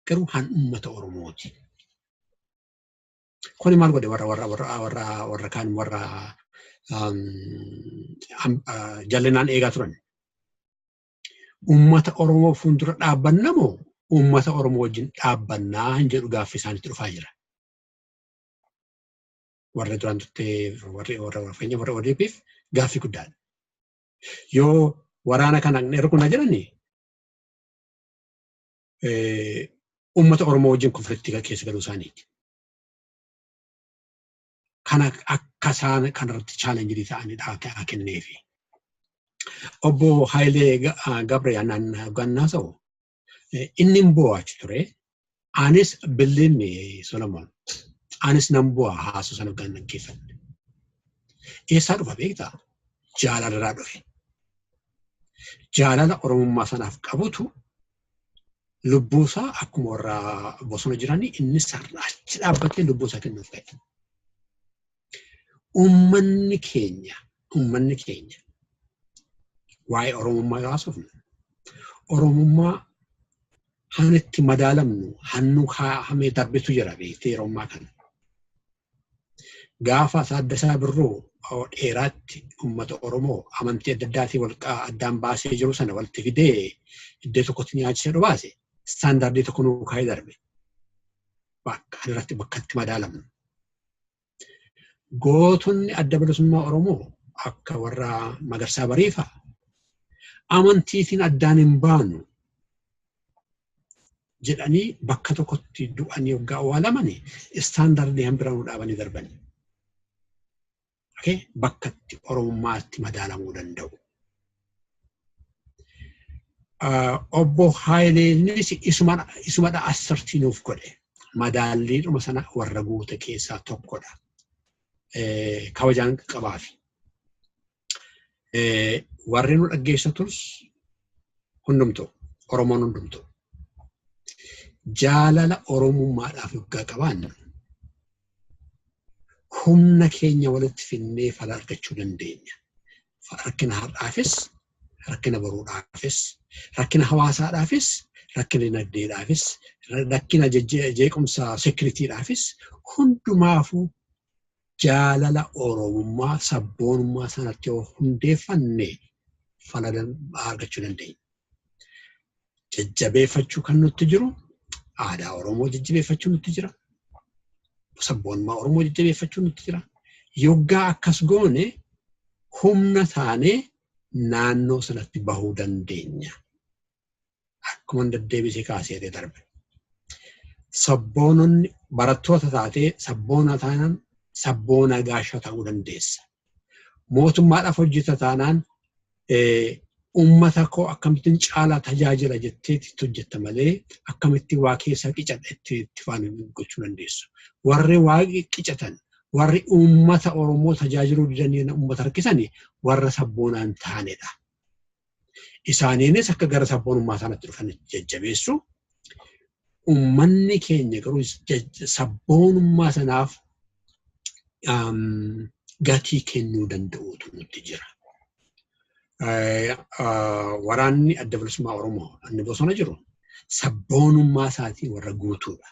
garuu han uummata Oromooti. Kuni maal godhe warra kaan warra jallinaan eegaa turan. Uummata Oromoo fuuldura dhaabbanna moo uummata Oromoo wajjin dhaabbannaa hin jedhu gaaffii isaanitti dhufaa jira. Warri duraan turtee warra ODP'f gaaffii guddaadha. Yoo waraana kana erguna jedhani uummata Oromoo wajjin konfliktii keessa galuu isaaniiti. Kana akka isaan kanarratti chaalenjii ta'anii kenneefi. Obbo Haayilee Gabriyaan Gannaasawu inni bo'aachi ture. Anis billinni Solomon. Anis nan bu'aa haasoo sana gaggeeffanne. Eessaa dhufa beektaa? Jaalalarraa dhufe. Jaalala Oromummaa sanaaf qabutu lubbuusaa akkuma warra bosona jiranii inni sarraachi dhaabbatee lubbuusaa kennuuf ka'e. Uummanni keenya waa'ee Oromummaa haasofnu. Oromummaa hanitti madaalamnu hannu hamee darbitu jira beektee yeroo ammaa kana. Gaafa Saaddasaa Birruu dheeraatti uummata Oromoo amantii adda addaatiin addaan baasee jiru sana walitti fidee iddoo tokkotti nyaachisee dhubaase istaandardii tokko nuu kaa'ee darbe. Irratti bakka itti madaalamnu. Gootonni adda bilisummaa Oromoo akka warra Magarsaa Bariifaa amantiitiin addaan hin baanu jedhanii bakka tokkotti du'anii waggaa awwaalamanii istaandardii hambira nuu dhaabanii darbanii. Bakka itti Oromummaatti madaalamuu danda'u. Obbo Haayileenis isumadha asirtii nuuf godhe. Madaalliidhuma sana warra guute keessaa tokkodha. Kabajaan qabaafi. Warri nu dhaggeessatus hundumtu Oromoon hundumtu. Jaalala Oromummaadhaaf yoggaa qabaannu humna keenya walitti finnee fala argachuu dandeenya. Rakkina har'aafis, rakkina boruudhaafis, rakkina hawaasaadhaafis, rakkina dinagdeedhaafis, rakkina jeequmsa sekuritiidhaafis hundumaafuu jaalala Oromummaa sabboonummaa sanatti yoo hundeeffanne fala argachuu dandeenya. Jajjabeeffachuu kan nutti jiru aadaa Oromoo jajjabeeffachuu nutti jira. Sabboonummaa Oromoo jajjabeeffachuu nutti jira. Yoggaa akkas goone humna taanee naannoo sanatti bahuu dandeenya. Akkuma deddeebisee kaasee darbe. Sabboononni barattoota taatee sabboona taanaan sabboona gaashaa ta'uu dandeessa. Mootummaadhaaf hojjeta taanaan uummata koo akkamittiin caalaa tajaajila jetteetti hojjetta malee akkamittiin waa keessaa qicadhe itti faana gochuu dandeessu. Warri waa qicatan, warri uummata Oromoo tajaajiluu didanii uummata harkisanii warra sabboonaan taanedha. Isaaniinis akka gara sabboonummaa sanatti dhufan jajjabeessu. Uummanni keenya garuu sabboonummaa sanaaf gatii kennuu danda'uutu nutti jira. Waraanni adda bilisummaa Oromoo inni bosona jiru sabboonummaa isaatii warra guutuudha.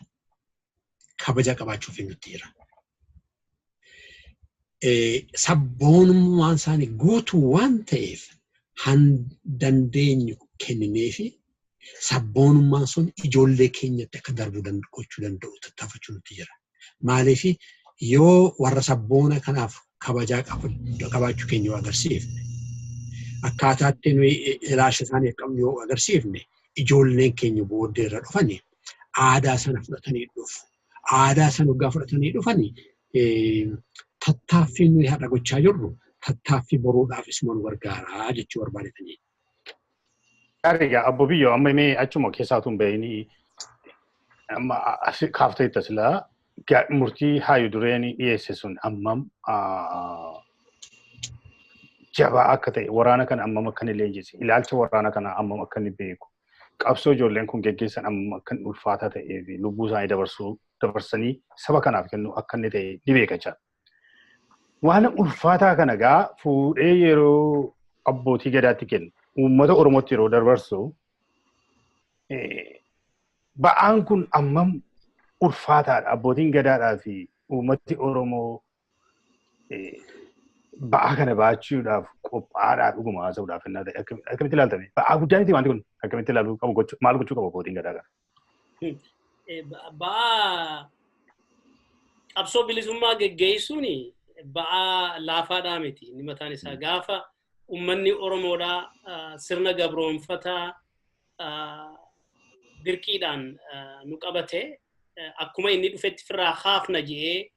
Kabaja qabaachuuf nutti jira. Sabboonummaan isaanii guutuu waan ta'eef han dandeenyu kenninee fi sabboonummaan sun ijoollee keenyatti akka darbuu gochuu danda'u tattaafachuu nutti jira. Maaliif yoo warra sabboona kanaaf kabajaa qabaachuu keenya yoo agarsiifne akkaataatti nuyi ilaalcha isaanii qabnu yoo agarsiifne ijoolleen keenya booddee irra dhufani aadaa sana fudhatanii dhufu. Aadaa sana waggaa fudhatanii dhufani tattaaffii nuyi har'a gochaa jirru tattaaffii boruudhaafis nu gargaaraa jechuu barbaadetanii. Egaa abbo Biyyoo amma mee achuma keessaatu hin beekni amma kaafteetta silaa murtii hayyuu dureen dhiyeesse sun ammam jabaa akka ta'e waraana kana ammam akka inni leenjise ilaalcha waraana kana ammam akka inni beeku qabsoo ijoolleen kun geggeessan ammam akka inni ulfaataa ta'ee fi lubbuu isaanii dabarsanii saba kanaaf kennu akka inni ta'e ni beekachaa. Waan ulfaataa kana gaa fuudhee yeroo abbootii gadaatti kennu uummata Oromootti yeroo dabarsu ba'aan kun ammam ulfaataadha. Abbootiin gadaadhaa fi uummati Oromoo ba'aa kana baachuudhaaf qophaa'aadhaa dhuguma haasa'uudhaaf innaa ta'e akkamitti ilaaltame? Ba'aa guddaa miti wanti kun akkamitti ilaaluu qabu maal gochuu qabu abbootiin gadaa kana? Ba'aa qabsoo bilisummaa geggeessuun ba'aa laafaadhaa miti. Inni mataan isaa gaafa uummanni Oromoodhaa sirna gabroonfataa dirqiidhaan nu qabate akkuma inni dhufetti firraa haafna jedhee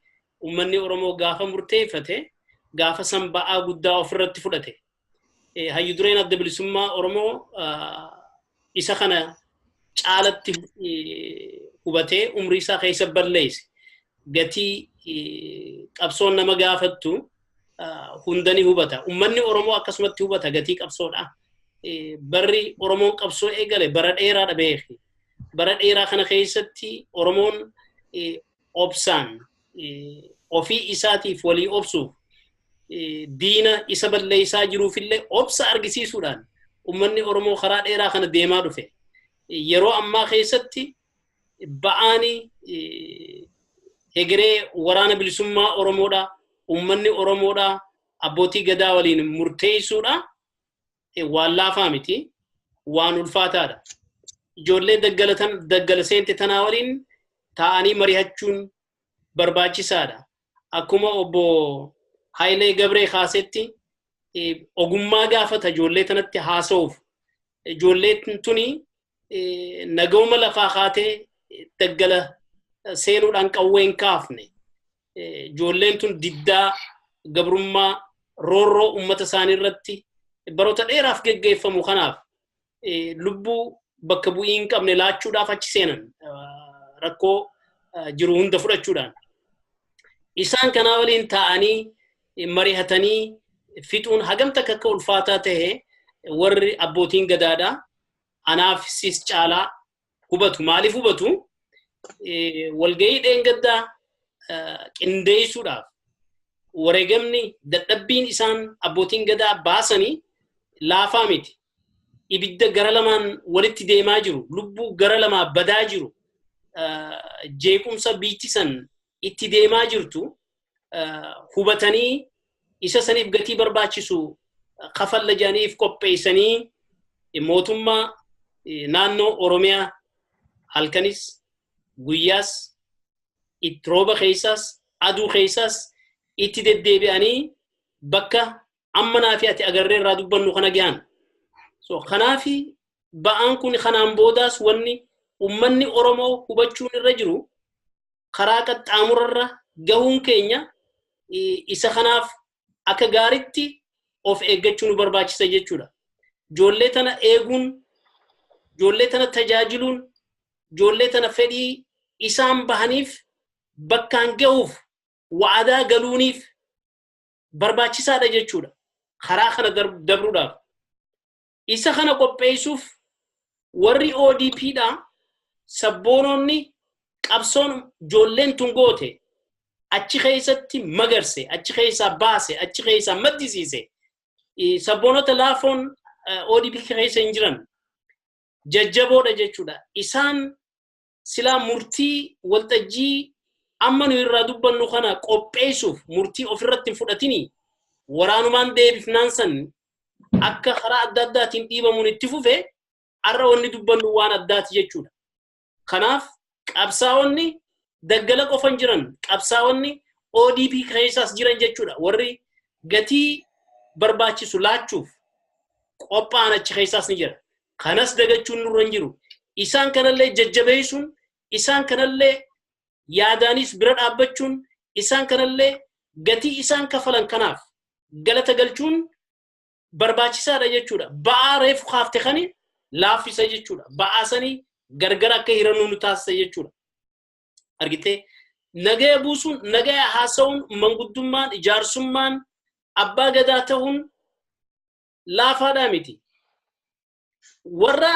uummanni Oromoo gaafa murteeffate gaafa san ba'aa guddaa ofirratti fudhate. Hayyu dureen adda bilisummaa Oromoo isa kana caalatti hubatee umrii isaa keessa balleesse. Gatii qabsoon nama gaafattu hundani hubata. Uummanni Oromoo akkasumatti hubata gatii qabsoodha. Barri Oromoon qabsoo eegale bara dheeraadha beeki. Bara dheeraa kana keessatti Oromoon obsaan ofii isaatiif walii obsuuf diina isa balleessaa jiruufillee obsa argisiisuudhaan uummanni Oromoo karaa dheeraa kana deemaa dhufe. Yeroo ammaa keessatti ba'aani hegeree waraana bilisummaa Oromoodhaa uummanni Oromoodhaa abbootii gadaa waliin murteessuudha waan laafaa miti waan ulfaataadha. Ijoollee daggala seente tanaa waliin taa'anii mari'achuun barbaachisaadha. Akkuma obbo Haayilee Gabree kaasetti ogummaa gaafata ijoollee tanatti haasa'uuf. Ijoolleen tuni nagawuma lafaa kaatee daggala seenuudhaan qawwee hin kaafne. Ijoolleen tun diddaa gabrummaa roorroo uummata isaanii irratti baroota dheeraaf geggeeffamu kanaaf lubbuu bakka bu'ii hin qabne laachuudhaaf achi seenan rakkoo jiru hunda fudhachuudhaan. Isaan kanaa waliin taa'anii mari'atanii fixuun hagamta akka ulfaataa ta'e warri abbootiin gadaadhaa anaaf sis caalaa hubatu. Maaliif hubatu? Walgahii dheengaddaa qindeessuudhaaf wareegamni dadhabbiin isaan abbootiin gadaa baasanii laafaa miti. Ibidda gara lamaan walitti deemaa jiru, lubbuu gara lamaa badaa jiru, jeequmsa biittisan itti deemaa jirtu hubatanii isa saniif gatii barbaachisu kafalla jedhaniif qopheessanii mootummaa naannoo Oromiyaa halkanis guyyaas itti rooba keessaas aduu keessaas itti deddeebi'anii bakka amma naafi ati agarree irraa dubbannu kana gahan. So kanaafi ba'aan kun kanaan boodaas wanni uummanni Oromoo hubachuun irra jiru karaa qaxxaamurarra gahuun keenya isa kanaaf akka gaaritti of eeggachuu nu barbaachisa jechuudha. Ijoollee tana eeguun, ijoollee tana tajaajiluun, ijoollee tana fedhii isaan bahaniif bakkaan gahuuf waadaa galuuniif barbaachisaadha jechuudha. Karaa kana dabruudhaaf. Isa kana qopheessuuf warri ODPdha sabboononni qabsoon ijoolleen tun goote achi keessatti magarse, achi keessaa baase, achi keessaa maddisiise. Sabboonota laafoon ODP keessa hin jiran jajjaboodha jechuudha. Isaan silaa murtii waltajjii amma nu irraa dubbannu kana qopheessuuf murtii ofirratti hin fudhatini waraanumaan deebifnaan san akka karaa adda addaatiin dhiibamuun itti fufe arra wanni dubbannu waan addaati jechuudha. Kanaaf qabsaa'onni daggala qofan jiran, qabsaa'onni ODP keessaas jiran jechuudha. Warri gatii barbaachisu laachuuf qophaa'an achi keessaas ni jira. Kanas dagachuun nurra hin jiru. Isaan kanallee jajjabeessuun, isaan kanallee yaadaanis bira dhaabbachuun, isaan kanallee gatii isaan kafalan kanaaf galata galchuun barbaachisaadha jechuudha. Ba'aa reefu kaafte kani laaffisa jechuudha. Ba'aa sanii gargar akka hirannuu nu taasisa jechuudha. Argitee nagaa buusuun, nagaa haasa'uun, manguddummaan, ijaarsummaan, abbaa gadaa ta'uun laafaadhaa miti. Warra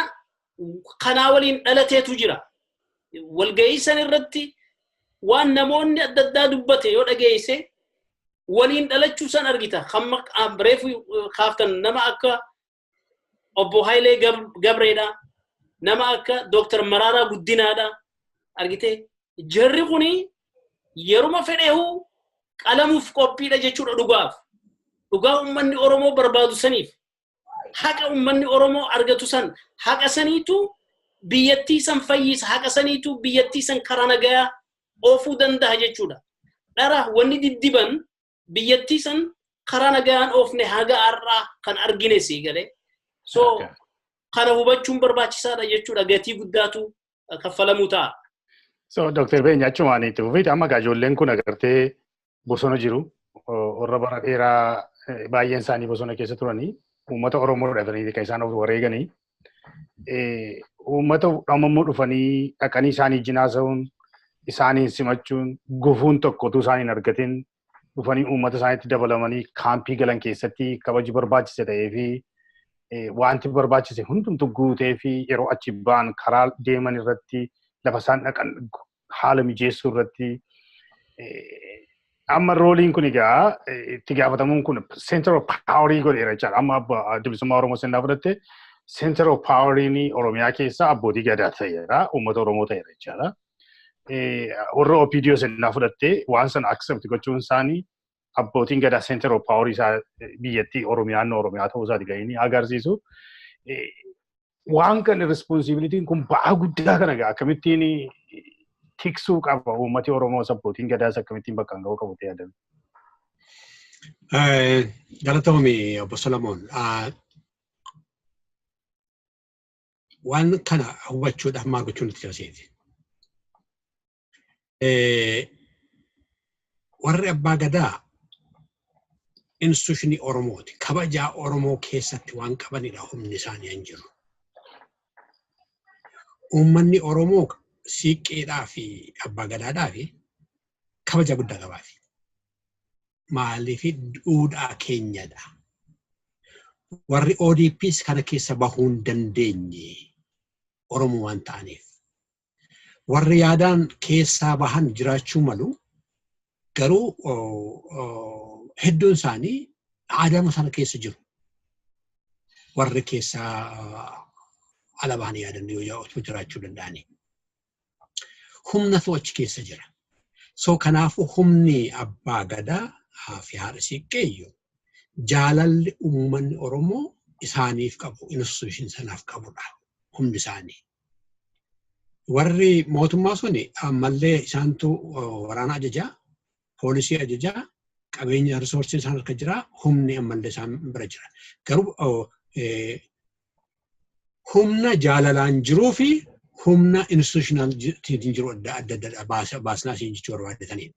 kanaa waliin dhalateetu jira. Walgahii san irratti waan namoonni adda addaa dubbate yoo dhageesse waliin dhalachuu san argita. Hamma reefu kaaftan nama akka obbo Haayilee Gabreedha, nama akka Dr. Maraaraa Guddinaadha. Argitee jarri kuni yeruma fedheehu qalamuuf qophiidha jechuudha dhugaaf. dhugaa uummanni Oromoo barbaadu saniif haqa uummanni Oromoo argatu san haqa saniitu biyyattii san fayyisa haqa saniitu biyyattii san karaa nagaa oofuu danda'a jechuudha. Dhara wanni diddiban biyyattii san karaa nagaan oofne haga har'aa kan argine si galee. So kana hubachuun barbaachisaadha jechuudha gatii guddaatu kaffalamuu ta'a. So Dr. Beenyaa Chumaaniitti uffiti amma ijoolleen kun agartee bosona jiru warra bara dheeraa baay'een isaanii bosona keessa turanii uummata Oromoo dhufanii kan isaan wareeganii uummata dhamammoo dhufanii dhaqanii isaanii jinaasa'uun isaanii simachuun gufuun tokko utuu isaanii hin argatin dhufanii uummata isaaniitti dabalamanii kaampii galan keessatti kabaji barbaachise ta'ee fi wanti barbaachise hundumtu guutee fi yeroo achi ba'an karaa deeman irratti lafa isaan dhaqan haala mijeessuu irratti amma rooliin kun egaa itti gaafatamuun kun center of power godheera jechaadha. Amma bilisummaa Oromoo seenaa fudhatte center of power Oromiyaa keessa abbootii gadaa ta'eera uummata Oromoo ta'eera jechaadha. Warra OPDO seenaa fudhatte waan sana accept gochuun isaanii abbootiin gadaa center of power isaa biyyattii Oromiyaa ta'uu isaati gahanii agarsiisu. Waan kan responsibilitiin kun ba'aa guddaa kana akkamittiin tiksuu qaba uummati Oromoo abbootiin gadaas akkamittiin bakka ga'uu qabu ta'ee yaadame. Galatoomii obbo Solomon. Waan kana hubachuudhaaf maal gochuun itti jiraseeti. Warri abbaa gadaa instituushinii Oromooti. Kabajaa Oromoo keessatti waan qabanidha humni isaanii hin jiru. Uummanni Oromoo siiqqeedhaa fi abbaa gadaadhaa fi kabaja guddaa qabaafi. Maaliif duudhaa keenyadha. Warri ODPs kana keessa bahuu hin dandeenye Oromoo waan ta'aniif. Warri yaadaan keessaa bahan jiraachuu malu garuu hedduun isaanii aadaama sana keessa jiru. Warri keessaa ala bahanii yaadan yoo jiraachuu danda'ani. Humnatu achi keessa jira. So kanaafuu humni abbaa gadaa fi haadha siiqqeeyyo jaalalli uummanni Oromoo isaaniif qabu institution sanaaf qabudha humni isaanii. Warri mootummaa suni ammallee isaantu waraana ajajaa, poolisii ajajaa, qabeenya resoursiin isaan harka jira, humni ammallee isaan bira jira. Garuu humna jaalalaan jiruu fi humna institutional jiru adda baasnaa siin jechuu barbaadatanii.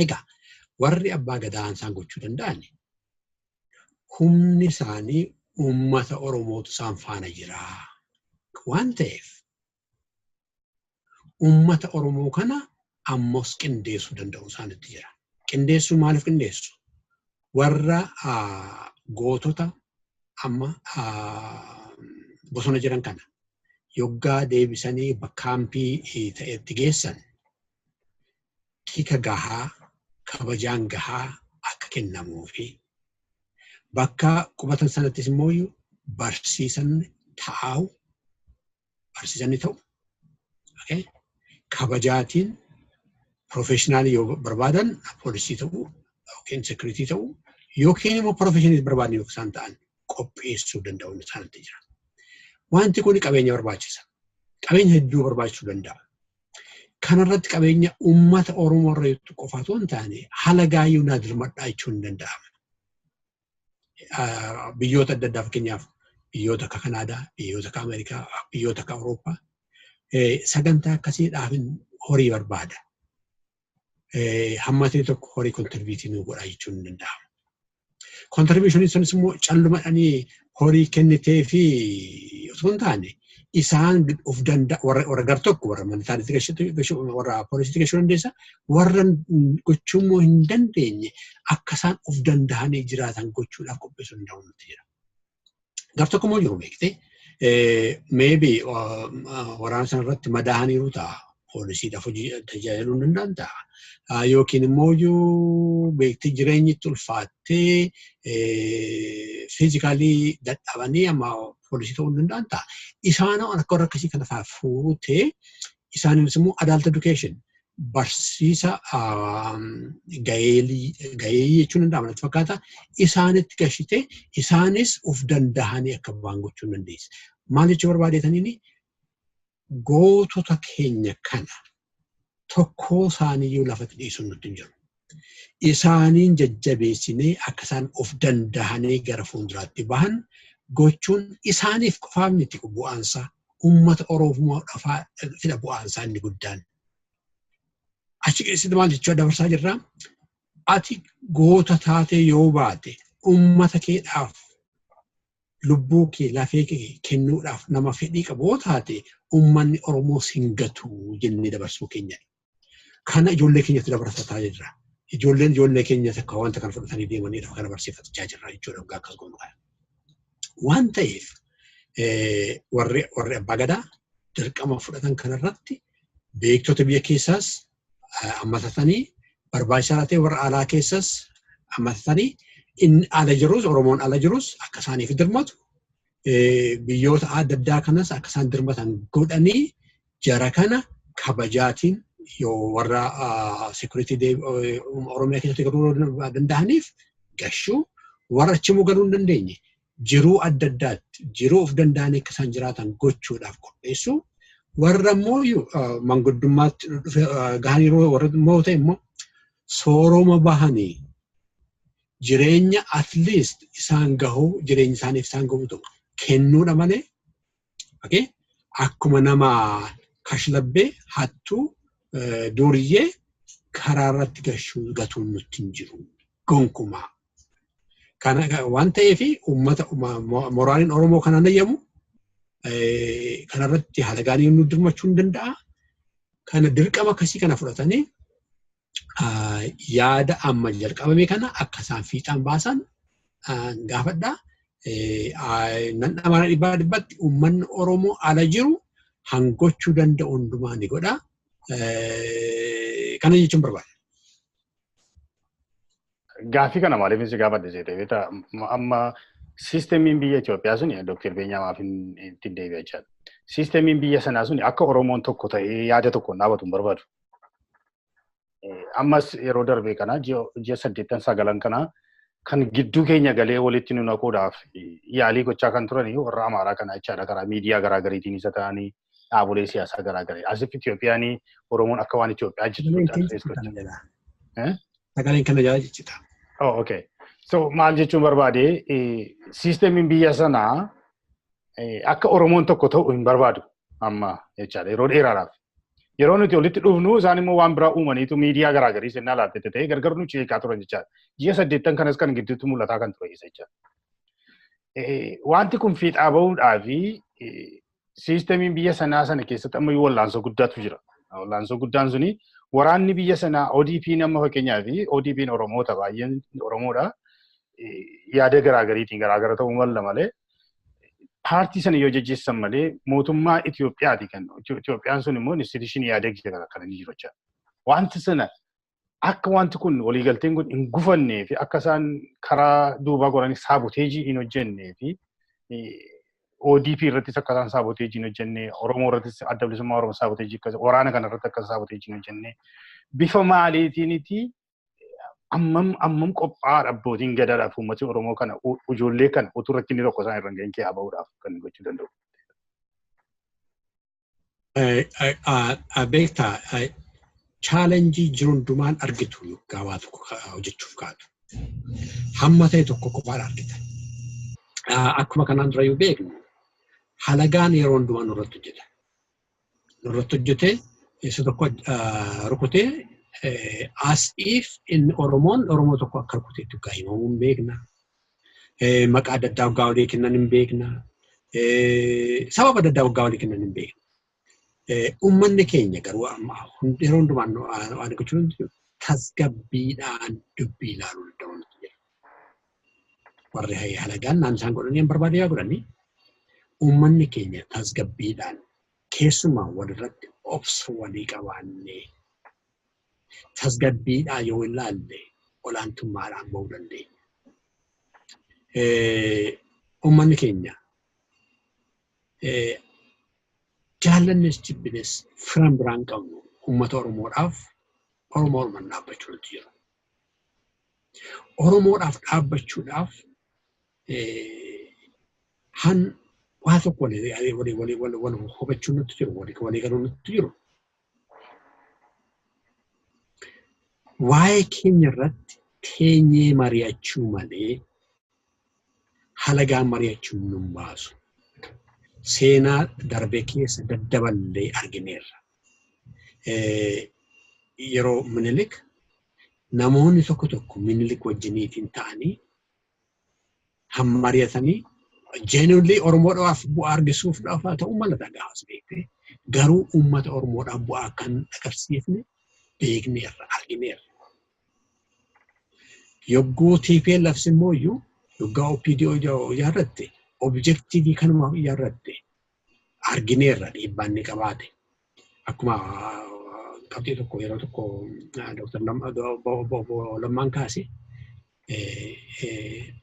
Egaa warri abbaa gadaa isaan gochuu danda'an humni isaanii uummata Oromootu isaan faana jira waan ta'eef uummata Oromoo kana ammos qindeessuu danda'u isaanitti jira. Qindeessuu maaliif qindeessu? Warra gootota amma bosona jiran kana yoggaa deebisanii kaampii ta'etti geessan tika gahaa kabajaan gahaa akka kennamuu fi bakka qubatan sanattis immoo barsiisanii ta'u kabajaatiin professionaalii yoo barbaadan poolisii ta'u yookiin security ta'u yookiin immoo professionaalii barbaadan yoo isaan ta'an qopheessuu danda'u isaanitti jira. Wanti kun qabeenya barbaachisa. Qabeenya hedduu barbaachisuu danda'a. Kanarratti qabeenya uummata Oromoo irra qofa otoo hin taane haala gaayyuu naadirmadhaa jechuun hin danda'amu. Biyyoota adda addaa fakkeenyaaf biyyoota akka Kanaadaa, biyyoota akka Ameerikaa, biyyoota akka Awurooppaa sagantaa akkasiidhaaf horii barbaada. Hammatee tokko horii kontirbiitii nuu godhaa jechuun hin danda'amu. Kontirbiishiniin sunis immoo callumadhanii horii kennitee fi osoo hin taane isaan of danda'a warra gar tokko warra manitaanitti gashuu warra poolisiitti gashuu dandeessa warra gochuu hin dandeenye akka isaan of danda'anii jiraatan gochuudhaaf qopheessuu danda'u nuti jira. Gar tokko immoo jiru beekte maybe waraana sana irratti madaa'aniiru ta'a poolisiidhaaf hojii tajaajiluu hin danda'an ta'a. Yookiin immoo beektii jireenyitti ulfaattee fiizikaalii dadhabanii amma poolisii ta'uu hin danda'an ta'a. Isaan akka warra akkasii kana fuutee isaanis immoo adult education barsiisa gahee jechuun danda'ama natti fakkaata. Isaanitti gashite isaanis of dandahanii akka waan gochuu dandeessi. Maal jechuu barbaadeetaniini gootota keenya kana tokkoo isaaniiyyuu lafatti dhiisuun nutti hin jiru. Isaaniin jajjabeessinee akka isaan of dandahanii gara fuulduraatti bahan gochuun isaaniif qofaaf miti bu'aansaa uummata Oromoodhaaf fida bu'aansaa inni guddaan. Achi keessatti maal jechuu dabarsaa jirraa? Ati goota taatee yoo baate uummata keedhaaf lubbuu kee lafee kee kennuudhaaf nama fedhii qabu yoo taate uummanni Oromoo sin gatu jennee dabarsuu keenya. Kana ijoollee keenyatti dabarsataa jirra. Ijoollee keenyatti akka wanta kana fudhatanii deemaniidhaaf kana barsiifachaa jirra jechuudha akkas goonu kana. Waan ta'eef warri abbaa gadaa dirqama fudhatan kanarratti beektota biyya keessaas ammatatanii barbaachisaa ta'e warra alaa keessas ammatatanii inni ala jirus Oromoon ala jirus akka isaaniif dirmatu biyyoota adda addaa kanas akka isaan dirmatan godhanii jara kana kabajaatiin yoo warra security Oromiyaa keessatti galuu danda'aniif gashuu warra achimuu galuu hin dandeenye jiruu adda addaatti jiruu of danda'anii akka isaan jiraatan gochuudhaaf qopheessuu warra immoo manguddummaatti gahanii warra immoo ta'e immoo sooroma bahanii jireenya at least isaan gahuu jireenya isaaniif isaan gahuu ta'u kennuudha malee akkuma nama kashlabbee hattuu duriyyee karaa irratti gashuu gatuun nutti hin jiru gonkumaa. Kana waan ta'eef uummata moraaliin Oromoo kanaan ayyamu kanarratti haala gaarii nu dirmachuu hin danda'a. Kana dirqama akkasii kana fudhatanii yaada amma jalqabame kana akka isaan fiixaan baasan gaafadhaa. Nan dhamara dhibbatti uummanni Oromoo ala jiru hangochuu danda'u hundumaa ni godha. Kana jechuun barbaada. Gaaffii kana maaliif isin gaafadhe jettee beektaa amma siistemiin biyya Itoophiyaa suni Dr. Beenyaa maaf ittiin deebi'achaa. Siistemiin biyya sanaa suni akka Oromoon tokko ta'ee yaada tokkoon dhaabatu hin barbaadu. Ammas yeroo darbee kana ji'a 8-9 kana kan gidduu keenya galee walitti nu naquudhaaf yaalii gochaa kan turanii warra Amaaraa kana jechaadha karaa miidiyaa garaagariitiin isa ta'anii dhaabolee siyaasaa garaagarii. Asif Itoophiyaan Oromoon akka waan Itoophiyaa jirtu. Sagaleen kana jala jechuudha. Oh, okay. So maal jechuun barbaade siistemiin biyya sanaa akka Oromoon tokko ta'u hin barbaadu amma jechaadha yeroo dheeraadhaaf. Yeroo nuti walitti dhufnu isaan immoo waan biraa uumaniitu miidiyaa garaagarii sennaa laattee ta'ee gargar nu ceekaa turan jechaadha. Ji'a 8 kanas kan gidduutti mul'ataa kan ture jechaadha. Wanti kun fiixaa bahuudhaa fi siistemiin biyya sanaa sana keessatti amma wallaansoo guddaatu jira. Wallaansoo guddaan suni waraanni biyya sanaa ODP nama fakkeenyaa fi ODP'n Oromoota baay'een Oromoodha. Yaada garaagariitiin garaagara ta'uu malla malee paartii sana yoo jajjeessan malee mootummaa Itoophiyaati kan Itoophiyaan sun immoo instituushinii yaada kan inni jiru jechuudha. Wanti sana akka wanti kun waliigalteen kun hin gufannee fi akka isaan karaa duubaa godhanii saaboteejii hin hojjennee fi ODP irrattis akka isaan saaboteejii hin hojjennee Oromoo irrattis adda bilisummaa Oromoo saaboteejii akka waraana kana irratti akka saaboteejii hin hojjennee bifa maaliitiiniti ammam qophaa'aadha abbootiin gadaadhaaf uummatni Oromoo kana ijoollee kana utuu rakkinni tokko isaan irra hin geenye kee bahuudhaaf kan gochuu danda'u. Beektaa chaalenjii jiru hundumaan argitu gaawaa tokko hojjechuuf kaatu. Hamma ta'e tokko qophaadha argita. Akkuma kanaan dura yoo beeknu halagaan yeroo hundumaa nurratti hojjeta. Nurratti hojjetee isa tokko rukutee as if inni Oromoo tokko akka rukuteetti gaa himamuu hin beekna. Maqaa adda addaa waggaa walii kennan hin beekna. Sababa adda addaa waggaa walii kennan hin beekna. Uummanni keenya garuu yeroo hundumaan waan gochuun tasgabbiidhaan dubbii ilaaluu danda'u. Warri halagaan naan isaan godhanii hin barbaade yaa godhanii uummanni keenya tasgabbiidhaan keessumaa walirratti obsa walii qabaannee tasgabbiidhaan yoo ilaalle olaantummaadhaan bahuu dandeenya. Uummanni keenya jaallannes jibbines firan biraan qabnu uummata Oromoodhaaf Oromoon dhaabbachuu nutti jira. Oromoodhaaf dhaabbachuudhaaf han waa tokko wal hubachuu nutti jiru, walii galuu nutti jiru. Waa'ee keenya irratti teenyee mari'achuu malee halagaan mari'achuu nu baasu. Seenaa darbee keessa daddaballee argineerra. Yeroo Minilik namoonni tokko Minilik wajjiniitiin ta'anii mari'atanii genuinely Oromoodhaaf bu'aa argisuudhaaf ta'uu mala dhagaas beekte garuu uummata Oromoodhaaf bu'aa kan agarsiifne beekneerra argineerra. Yogguu TPLF immoo yoggaa OPDO ijaarratte objektiivii kanuma ijaarratte argineerra dhiibbaan inni qabaate. Akkuma qabxii tokko yeroo tokko Dr. Lammaan kaase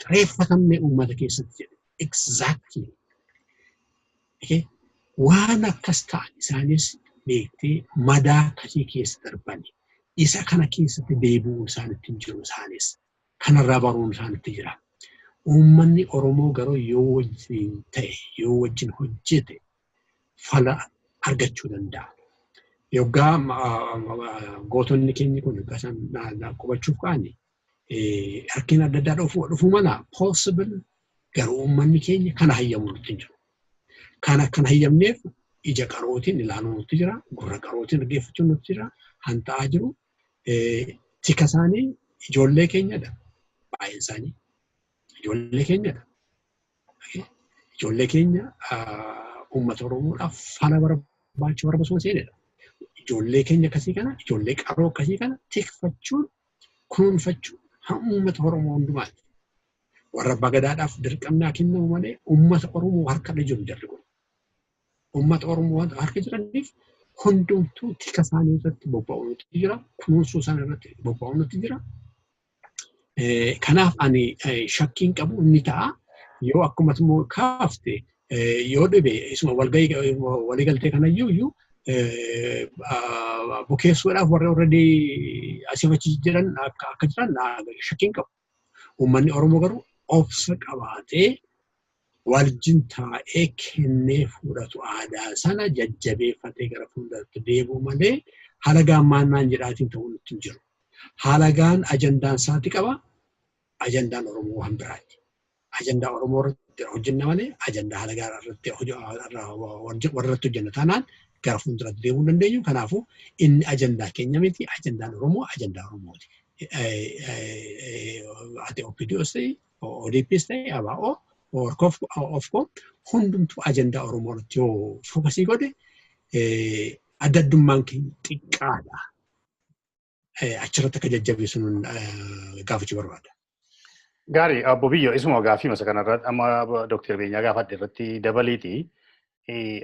xareeffatamne uummata keessatti jedhe. Exactly. Waan akkas ta'an isaanis beektee madaa akkasii keessa darbani. Isa kana keessatti deebi'uun isaanitti hin jiru isaanis. Kanarraa baruun isaanitti jira. Uummanni Oromoo garuu yoo wajjin ta'e, yoo wajjin hojjete fala argachuu danda'a. Yoggaa gootonni keenya kun akkasaan qubachuuf ka'ani harkina adda addaa dhufuu mala possible garuu uummanni keenya kana hayyamuu nutti jiru. Kana hayyamneef ija qarootiin ilaaluu nutti jira, gurra qarootiin dhaggeeffachuu nutti jira, hanta'aa jiru. Tika isaanii ijoollee keenyadha. Baay'een isaanii ijoollee keenyadha. Ijoollee keenya uummata Oromoodhaaf fala barbaachisoo seenedha. Ijoollee keenya akkasii kana, ijoollee qaroo akkasii kana tikfachuun, kunuunfachuun uummata Oromoo hundumaati. Warra bagadaadhaaf dirqamnaa kennamu malee uummata Oromoo harkadha jiru jarri kun. Uummata Oromoo harka jiraniif hundumtuu tika isaanii irratti bobba'uu nutti jira, kunuunsuu isaanii irratti bobba'uu nutti jira. Kanaaf ani shakkiin qabu inni ta'a yoo akkuma immoo kaafte yoo dhibe isuma waliigaltee kanayyuu bukeessuudhaaf warra already asii achi jiran akka jiran shakkiin qabu. Uummanni Oromoo garuu obsa qabaatee wajjin taa'ee kennee fudhatu aadaa sana jajjabeeffatee gara fuulduraatti deebi'u malee halagaan maannaan jedhaatiin ta'uu nutti hin jiru. Halagaan ajandaan isaati qaba. Ajandaan Oromoo waan biraati. Ajandaa Oromoo irratti hojjenna malee ajandaa halagaa irratti hojjenna taanaan gara fuulduraatti deemuu dandeenyu. Kanaafuu inni ajandaa keenya miti. Ajandaan Oromoo ajandaa Oromooti. Ati OPDOs ta'e, ODPs ta'e, ABO, OFCO hundumtuu ajandaa Oromoo irratti yoo fookasii godhe adda addummaan keenya xiqqaadha. Achirratti akka jajjabeessuun gaafachuu barbaada. Gaarii obbo Biyyoo isuma gaaffii masa kanarratti amma Dr. Beenyaa gaafadhe irratti dabaliiti.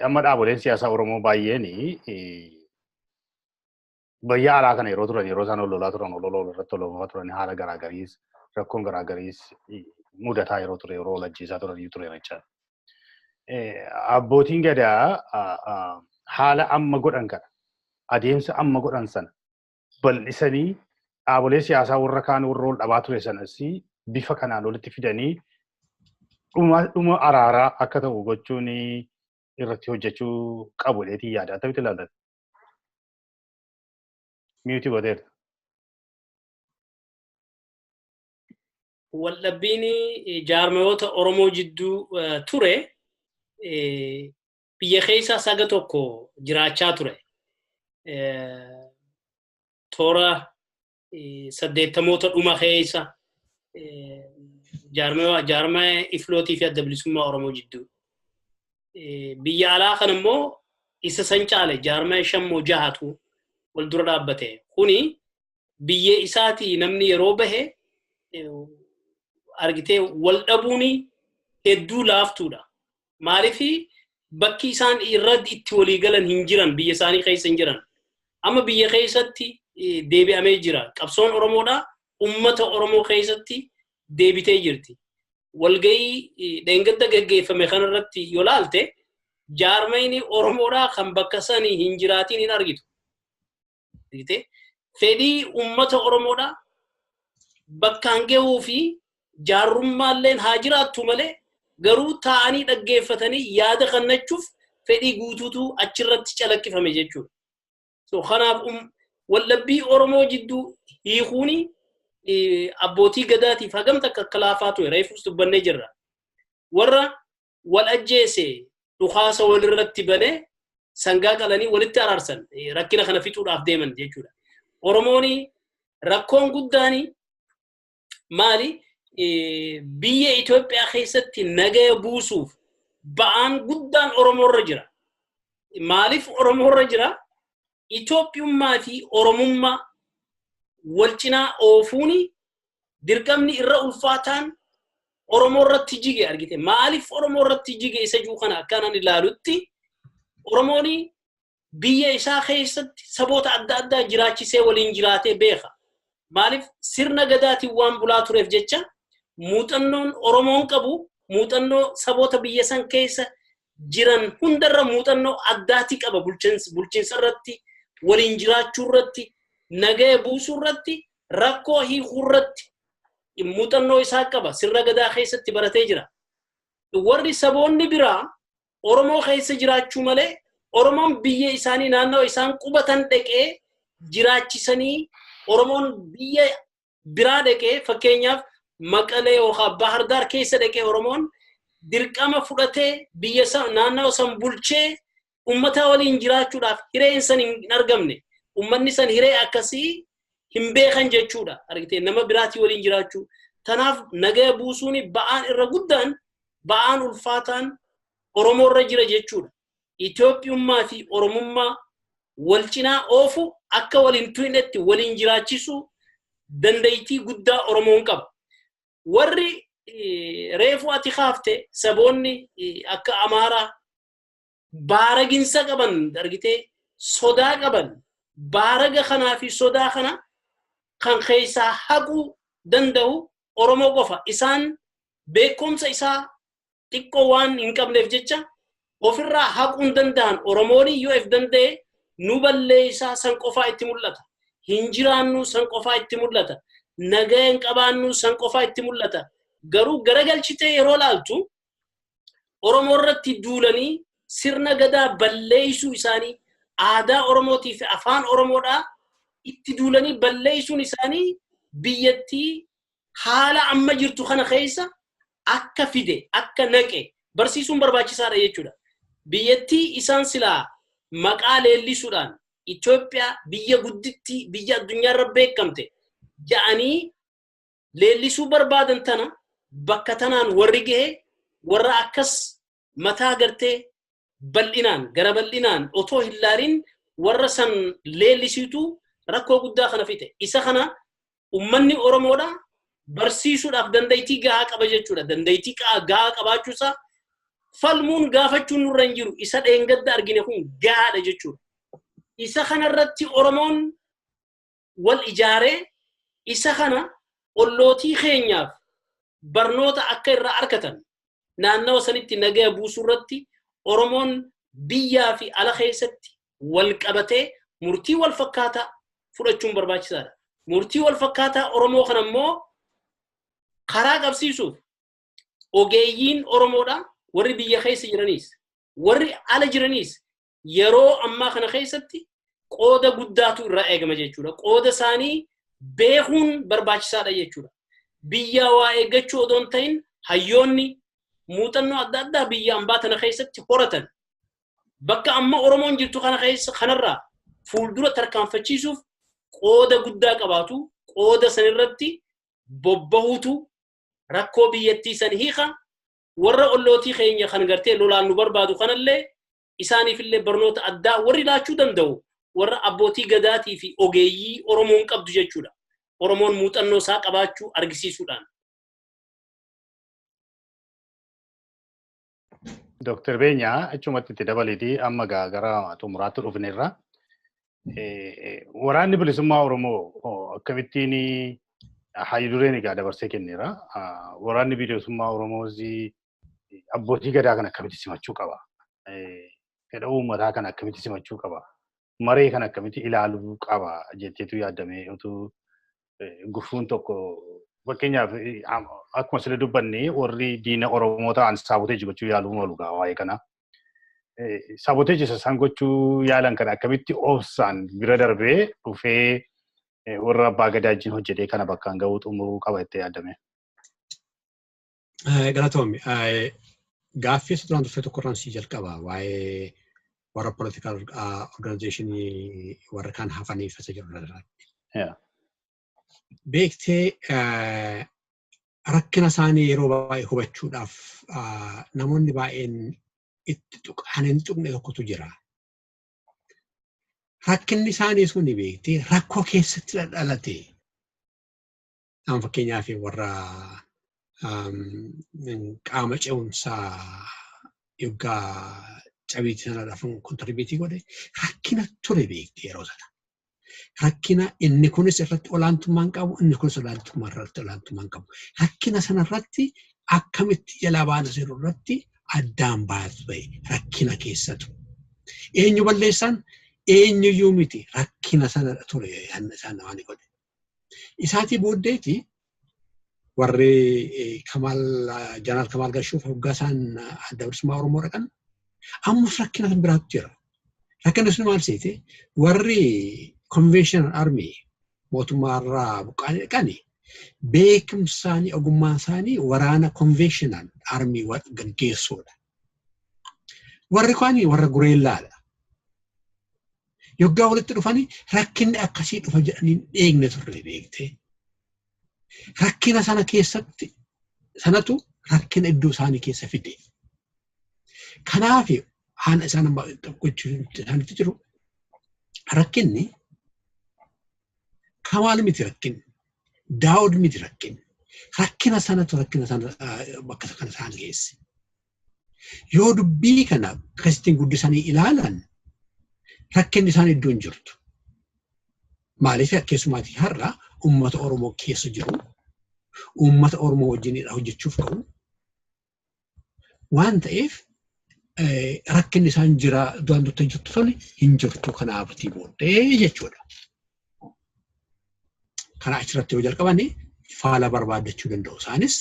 Amma dhaaboleen siyaasaa Oromoo baay'een biyya alaa kana yeroo turan yeroo isaan lolaa turan irratti lolaa turan haala garaagariis rakkoon garaagariis mudataa yeroo ture yeroo lajjisaa turanii ture jecha. Abbootiin gadaa haala amma godhan kana adeemsa amma godhan sana bal'isanii dhaabolee siyaasaa warra kaan warra ol dhabaa ture sanas bifa kanaan walitti fidanii dhuma araaraa akka ta'u gochuun irratti hojjechuu qabu dheetii yaada. Akkamitti ilaaltan? Miyuutii godheera. Waldhabbiin jaarmayoota Oromoo jidduu ture biyya keessaa saga tokko jiraachaa ture. Toora 80moota dhuma keessa jaarmaya iflootii fi adda bilisummaa Oromoo jidduu. Biyya alaa kan immoo isa san caale jaarmaya 5-6 wal dura dhaabbate. Kuni biyya isaatii namni yeroo bahe argitee wal dhabuun hedduu laaftuudha. Maaliif bakki isaan irratti itti walii galan hin jiran biyya isaanii keessa hin jiran. Amma biyya keessatti deebi'amee jira. Qabsoon Oromoodhaa uummata Oromoo keessatti deebitee jirti. Walgahii dheengadda gaggeeffame kanarratti yoo laalte jaarmayni Oromoodhaa kan bakka sanii hin jiraatiin hin argitu. Fedhii uummata Oromoodha bakkaan gahuu fi jaarrummaalleen haa jiraattu malee garuu taa'anii dhaggeeffatanii yaada kennachuuf fedhii guutuutu achirratti calaqqifame jechuudha. So kanaaf wallabbii Oromoo jidduu hiikuuni abbootii gadaatiif hagam takka akka laafaatu reefus dubbannee jirra. Warra wal ajjeese dhukaasa walirratti banee sangaa qalanii walitti araarsan rakkina kana fixuudhaaf deeman jechuudha. Oromooni rakkoon guddaani maali biyya Itoophiyaa keessatti nagaa buusuuf ba'aan guddaan Oromoorra jira. Maaliif Oromoorra jira? Itoophiyummaa fi Oromummaa wal cinaa oofuuni dirqamni irra ulfaataan Oromoorratti jige argite. Maaliif Oromoorratti jige isa juu kana akkanaan ilaalutti Oromooni biyya isaa keessatti saboota adda addaa jiraachisee waliin jiraatee beeka. Maaliif sirna gadaatiin waan bulaa tureef jecha muuxannoon Oromoon qabu muuxannoo saboota biyya san keessa jiran hundarra muuxannoo addaati qaba bulchiinsa irratti waliin jiraachuu irratti nagaa buusuu irratti rakkoo hiikuu irratti muuxannoo isaa qaba sirna gadaa keessatti baratee jira. Warri saboonni biraa Oromoo keessa jiraachuu malee Oromoon biyya isaanii naannoo isaan qubatan dhaqee jiraachisanii Oromoon biyya biraa dhaqee fakkeenyaaf Maqalee yookaan Bahar Daar keessa dhaqee Oromoon dirqama fudhatee biyya naannoo san bulchee ummata waliin jiraachuudhaaf hireen san hin argamne. Ummanni san hiree akkasii hin beekan jechuudha. Argitee nama biraatii waliin jiraachuu. Tanaaf nagaa buusuun ba'aan irra guddaan ba'aan ulfaataan Oromoorra jira jechuudha. Itoophiyummaa fi Oromummaa wal cinaa oofu akka waliin tu'inetti waliin jiraachisuu dandeettii guddaa Oromoon qaba. Warri reefu ati kaafte saboonni akka Amaaraa baaraginsa qaban argitee sodaa qaban baaraga kanaa fi sodaa kana kan keessaa haquu danda'u Oromoo qofa. Isaan beekumsa isaa xiqqoo waan hin qabneef jecha ofirraa haquun danda'an Oromoon yoo if danda'e nu balleessaa san qofaa itti mul'ata. Hin jiraannu san qofaa itti mul'ata. Nagaa hin qabaannu san qofaa itti mul'ata. Garuu garagalchitee yeroo laaltu Oromoo irratti duulanii sirna gadaa balleessuu isaanii aadaa Oromootii fi afaan Oromoodhaa itti duulanii balleessuun isaanii biyyattii haala amma jirtu kana keessa akka fide akka naqe barsiisuun barbaachisaadha jechuudha. Biyyattii isaan silaa maqaa leellisuudhaan Itoophiyaa biyya guddittii biyya addunyaarra beekamte ja'anii leellisuu barbaadan tana bakka tanaan warri gahee warra akkas mataa gartee bal'inaan gara bal'inaan otoo hin laalin warra san leellisiitu rakkoo guddaa kana fite. Isa kana ummanni Oromoodha barsiisuudhaaf dandeettii gahaa qaba jechuudha. Dandeettii gahaa qabaachuusaa falmuun gaafachuun nurra hin jiru. Isa dheengadda argine kun gahaadha jechuudha. Isa kanarratti Oromoon wal ijaaree isa kana ollootii keenyaaf barnoota akka irraa argatan naannawa sanitti nagaa buusuu irratti Oromoon biyyaa fi ala keessatti wal qabatee murtii wal fakkaataa fudhachuun barbaachisaadha. Murtii wal fakkaataa Oromoo kana immoo karaa qabsiisuuf ogeeyyiin Oromoodha warri biyya keessa jiraniis warri ala jiraniis yeroo ammaa kana keessatti qooda guddaatu irraa eegama jechuudha. Qooda isaanii beekuun barbaachisaadha jechuudha. Biyya waa eeggachuu odoon ta'in hayyoonni muuxannoo adda addaa biyya ambaa tana keessatti horatan bakka amma Oromoon jirtu kana keessa kanarraa fuuldura tarkaanfachiisuuf qooda guddaa qabaatu qooda sanirratti bobbahuutu rakkoo biyyattii san hiika warra ollootii keenya kan gartee lolaan nu barbaadu kanallee isaaniifillee barnoota addaa warri laachuu danda'u warra abbootii gadaatii fi ogeeyyii Oromoon qabdu jechuudha. Oromoon muuxannoo isaa qabaachuu argisiisuudhaan. Dr. Beenyaa achumatti itti dabaleetii amma gara xumuraatti dhufneerra. Waraanni bilisummaa Oromoo akkamittiin hayyudureen egaa dabarsee kenneera. Waraanni bilisummaa Oromoos abbootii gadaa kan akkamitti simachuu qaba. Fedha uummataa kan akkamitti simachuu qaba. maree kan akkamitti ilaaluu qaba jetteetu yaadamee utuu gufuun tokko fakkeenyaaf akkuma sila dubbannee warri diina Oromoo ta'an saaboteeji gochuu yaaluu malu gaa waa'ee kana. Saaboteeji isaan gochuu yaalan kana akkamitti obsaan bira darbee dhufee warra abbaa gadaa wajjin hojjetee kana bakkaan ga'uu xumuruu qaba itti yaadame. Galatoomii gaaffii duraan dhufe tokkorraan si jalqaba waa'ee warra political organizationii warra kaan hafaniif isa jiru irratti. Beektee rakkina isaanii yeroo baay'ee hubachuudhaaf namoonni baay'een itti tuqaan hin tuqne tokkotu jira. Rakkinni isaanii suni beektee rakkoo keessatti dhalate. Amma fakkeenyaaf warra qaama ce'umsaa yookaan cabiitii sanadhaaf kontribiitii godhe rakkina ture beektee yeroo sana. Rakkina inni kunis irratti olaantummaan qabu, inni kunis olaantummaan qabu. Rakkina sanarratti akkamitti jalaa baana jiru irratti addaan baatu ba'e rakkina keessatu. Eenyu balleessaan eenyuyyuu miti rakkina sana ture isaan namaan godhe. Isaatii booddeeti warri Jeneraal Kamaal Gashuuf hoggaa isaan adda bilisummaa Oromoo dhaqan ammas rakkina kan biraatu jira. Rakkinni sun maal seete warri conventional army mootummaa irraa buqqaanii dhaqani beekumsaanii ogummaan isaanii waraana conventional army gaggeessuudha. Warri kaanii warra gureellaadha. Yoggaa walitti dhufanii rakkinni akkasii dhufa jedhanii eegne turre beektee. Rakkina sana keessatti sanatu rakkina iddoo isaanii keessa fide. Kanaaf haala isaan isaanitti jiru rakkinni Kamaal miti rakkinni, Daawud miti rakkinni. Rakkina sanatu rakkina sana bakka kana isaan geesse. Yoo dubbii kana akkasittiin guddisanii ilaalan rakkinni isaan iddoo hin jirtu. Maaliif keessumaatii har'a uummata Oromoo keessa jiru, uummata Oromoo wajjinidha hojjechuuf qabu. Waan ta'eef rakkinni isaan jira duraan duttee jirtu tole hin jirtu kanaafatii booddee jechuudha. Kana achirratti yoo jalqabanii faala barbaadachuu danda'u. Isaanis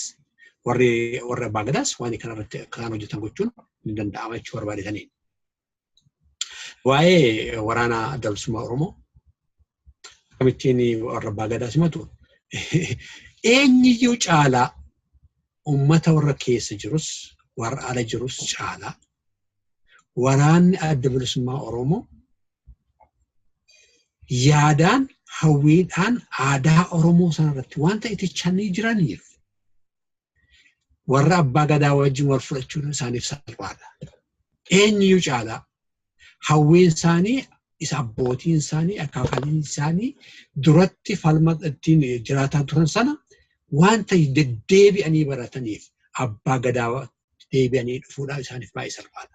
warra abbaa gadaas waan kanarratti akkaan hojjetan gochuun ni danda'ama jechuu barbaadataniin. Waa'ee waraana adda bilisummaa Oromoo akkamittiin warra abbaa gadaa simatu eenyuyyuu caalaa uummata warra keessa jirus warra ala jirus caalaa waraanni adda bilisummaa Oromoo yaadaan hawwiidhaan aadaa Oromoo sanarratti wanta itichanii jiraniif warra abbaa gadaa wajjin wal fudhachuun isaaniif salphaadha. Eenyuyyuu caalaa hawwiin isaanii isa abbootiin isaanii akaakaaliin isaanii duratti falma ittiin jiraataa turan sana wanta deddeebi'anii barataniif abbaa gadaa deebi'anii dhufuudhaaf isaaniif baay'ee salphaadha.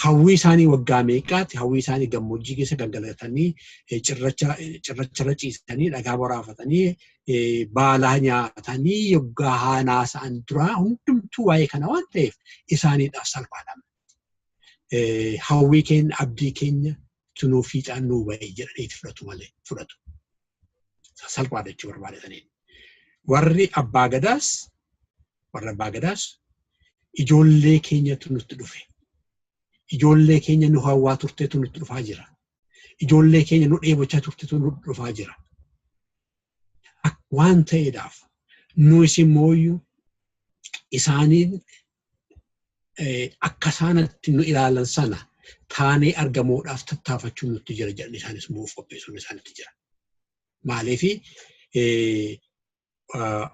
Hawwii isaanii waggaa meeqaatti hawwii isaanii gammoojjii keessa gaggalatanii cirracharra ciisanii dhagaa boraafatanii baalaa nyaatanii yoggaa haanaasa'an duraa hundumtuu waa'ee kana waan ta'eef isaaniidhaaf salphaadha. Hawwii keenya abdii keenya tunuu fiixaan nuu ba'ee jedhanii fudhatu malee fudhatu. Salphaadha jechuu barbaadatanii. Warri abbaa gadaas ijoollee keenyatu nutti dhufe. Ijoollee keenya nu hawwaa turteetu nutti dhufaa jira. Ijoollee keenya nu dheebochaa turteetu nutti dhufaa jira. Waan ta'eedhaaf nus immooyyuu isaaniin akka isaanitti nu ilaalan sana taanee argamuudhaaf tattaafachuun nutti jira jedhanii isaanis nuuf qopheessuun isaanitti jira. Maaliif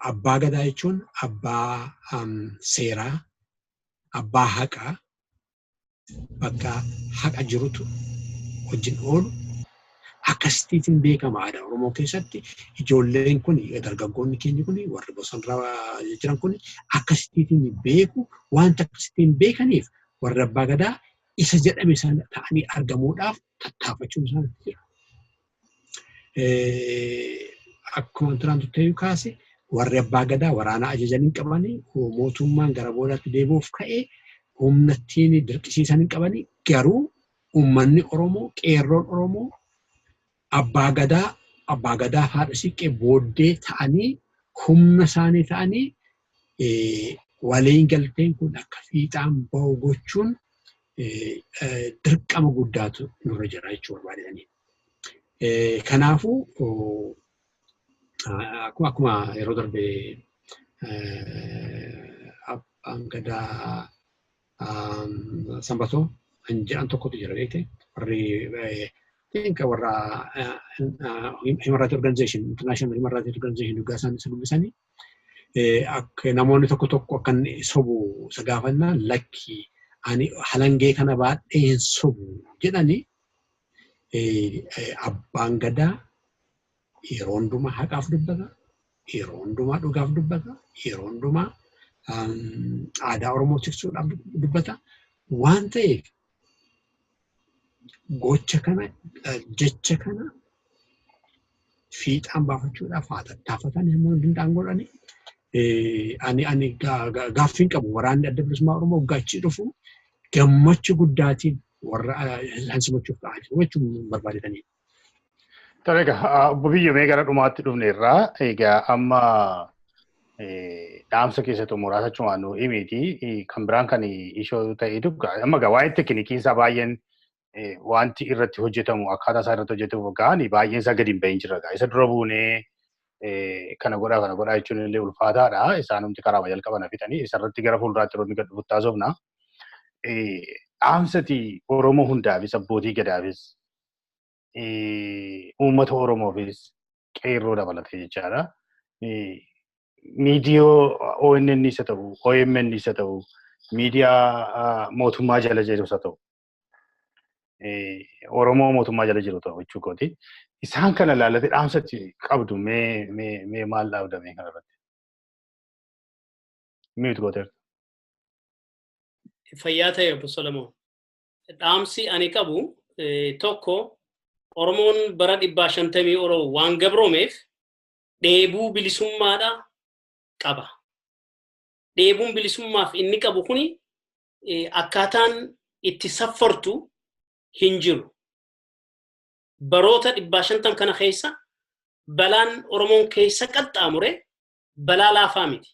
abbaa gadaa jechuun abbaa seeraa, abbaa haqaa, bakka haqa jirutu wajjin oolu akkasittiin beekama aadaa Oromoo keessatti ijoolleen kun dargaggoonni keenya kun warri bosonarra jiran kun akkasittiin beeku wanta akkasittiin beekaniif warri abbaa gadaa isa jedhame sana ta'anii argamuudhaaf tattaafachuun isaanitti jira. Akkuma turaan tuttee kaase warri abbaa gadaa waraana ajajanii qabanii mootummaan gara boodaatti deebi'uuf ka'ee humnattiin dirqisiisan qabanii garuu uummanni Oromoo, qeerroon Oromoo abbaa gadaa haadha siiqqee booddee ta'anii humna isaanii ta'anii waliin galteen kun akka fiixaan bahu gochuun dirqama guddaatu nurra jira jechuu barbaadanii. Kanaafuu akkuma yeroo darbe abbaan gadaa Sanbatoo jedhan tokkotu jira beekte warra Human Rights Organization, International Human Rights Organization Dhugaasaa isa dubbisanii akka namoonni tokko akkan sobu isa gaafannaan lakki ani halangee kana baadheen sobu jedhanii abbaan gadaa yeroo hundumaa haqaaf dubbata, yeroo hundumaa dhugaaf dubbata, yeroo hundumaa aadaa Oromoo tiksuudhaaf dubbata waan ta'eef gocha kana jecha kana fiixaan baafachuudhaaf haa tattaafatan yommuu danda'an godhani. Ani gaaffiin qabu waraanni adda bilisummaa Oromoo gaachii dhufu gammachuu guddaatiin warra hansimachuuf ta'an jechuun barbaadatanii. Tole egaa obbo Biyyoo mee gara dhumaatti dhufneerraa egaa amma dhaamsa keessattuu muraasa chumaan nu himiti kan biraan kan ishoo ta'e dhugaa amma egaa waa'ee teekiniikii isaa baay'een wanti irratti hojjetamu akkaataa isaa irratti hojjetamu gaani baay'een isaa gadi hin bahin jira egaa isa dura buunee kana godhaa jechuun illee ulfaataadha isaanumti karaa jalqaban fitanii isarratti gara fuulduraatti roonni gad dhufu taasofna. Dhaamsati Oromoo hundaafis abbootii gadaafis uummata Oromoofis qeerroo dabalatee jechaadha. Miidiyoo ONN isa ta'u, OMN isa ta'u, miidiyaa mootummaa jala jiru isa ta'u, Oromoo mootummaa jala jiru ta'u jechuukooti. Isaan kana ilaallatee dhaamsatti qabdu mee maal dhaabdame kanarratti? Miitu gooteerta. Fayyaa ta'e obbo Solomon. Dhaamsi ani qabu tokko Oromoon bara 150 Oromoo waan gabroomeef dheebuu bilisummaadha qaba. Dheebuun bilisummaaf inni qabu kuni akkaataan itti saffartu hin jiru. Baroota 150 kana keessa balaan Oromoon keessa qaxxaamure balaa laafaa miti.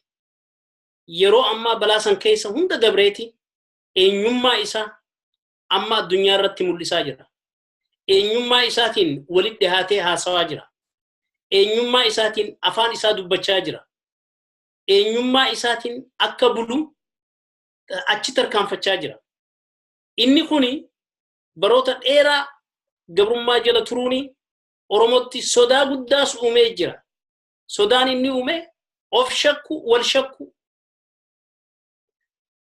Yeroo ammaa balaa san keessa hunda dabreeti eenyummaa isaa amma addunyaa irratti mul'isaa jira. Eenyummaa isaatiin walitti dhihaatee haasawaa jira. Eenyummaa isaatiin afaan isaa dubbachaa jira. Eenyummaa isaatiin akka bulu achi tarkaanfachaa jira. Inni kuni baroota dheeraa gabrummaa jala turuuni Oromootti sodaa guddaas uumee jira. Sodaan inni uume of shakku wal shakku.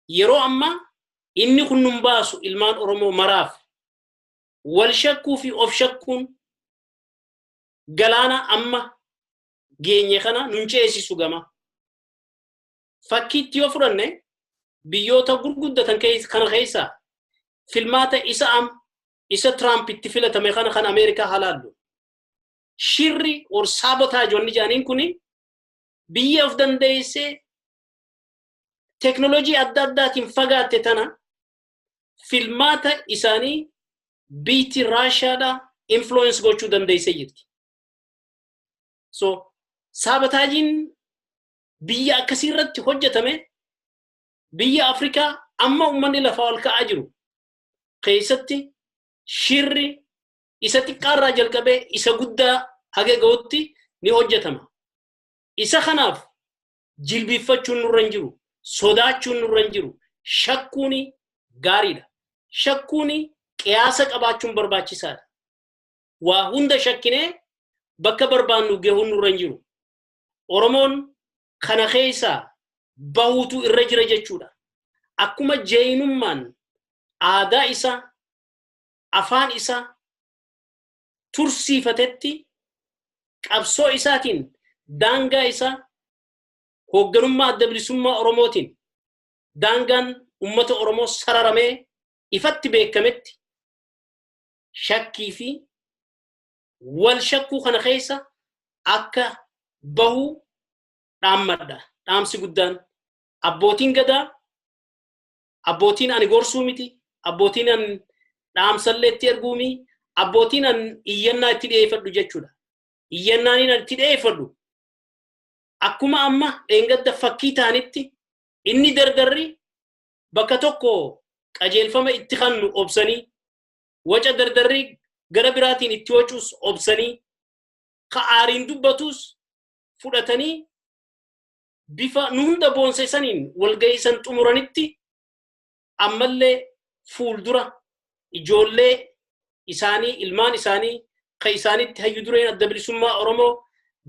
Yeroo ammaa inni kun nun baasu ilmaan Oromoo maraaf wal shakkuu fi of shakkuun galaana amma geenye kana nun ceesisu gama. Fakkiitti yoo fudhanne biyyoota gurguddatan kana keessaa filmaata isa Trump itti filatame kana kan Ameerikaa halaallu. Shirri or sabotaaj wanni jaaniin kuni biyya of dandeessee teknoloojii adda addaatiin fagaatte tana filmaata isaanii biitti Raashaadha influence gochuu dandeessee jirti. So sabotaajiin biyya akkasii irratti hojjetame biyya Afrikaa amma uummanni lafaa ol ka'aa jiru keessatti shirri isa xiqqaarraa jalqabee isa guddaa haga ga'utti ni hojjetama. Isa kanaaf jilbiiffachuun nurra hin jiru, sodaachuun nurra hin jiru, shakkuuni gaariidha. Shakkuuni qiyaasa qabaachuun barbaachisaadha. Waa hunda shakkinee bakka barbaannu gahuun nurra hin jiru. Oromoon kana keessaa bahuutu irra jira jechuudha. Akkuma jeenummaan aadaa isaa, afaan isaa tursiifatetti qabsoo isaatiin daangaa isaa hoogganummaa adda bilisummaa Oromootiin daangaan uummata Oromoo sararamee ifatti beekametti shakkii fi wal shakkuu kana keessa akka bahuu dhaammadha. Dhaamsi guddaan abbootiin gadaa, abbootiin ani gorsuu miti, abbootiin ani dhaamsallee itti erguumi abbootiin an iyyannaa itti dhiyeeffadhu jechuudha. Iyyannaan itti dhiyeeffadhu akkuma amma dheengadda fakkii ta'anitti inni dardarri bakka tokko qajeelfama itti kannu obsanii waca dardarri gara biraatiin itti wacuus obsanii ka'aariin dubbatus fudhatanii bifa nu hunda boonsesaniin walga'iisan xumuranitti ammallee fuuldura ijoollee isaanii ilmaan isaanii ka isaanitti hayyu dureen adda bilisummaa Oromoo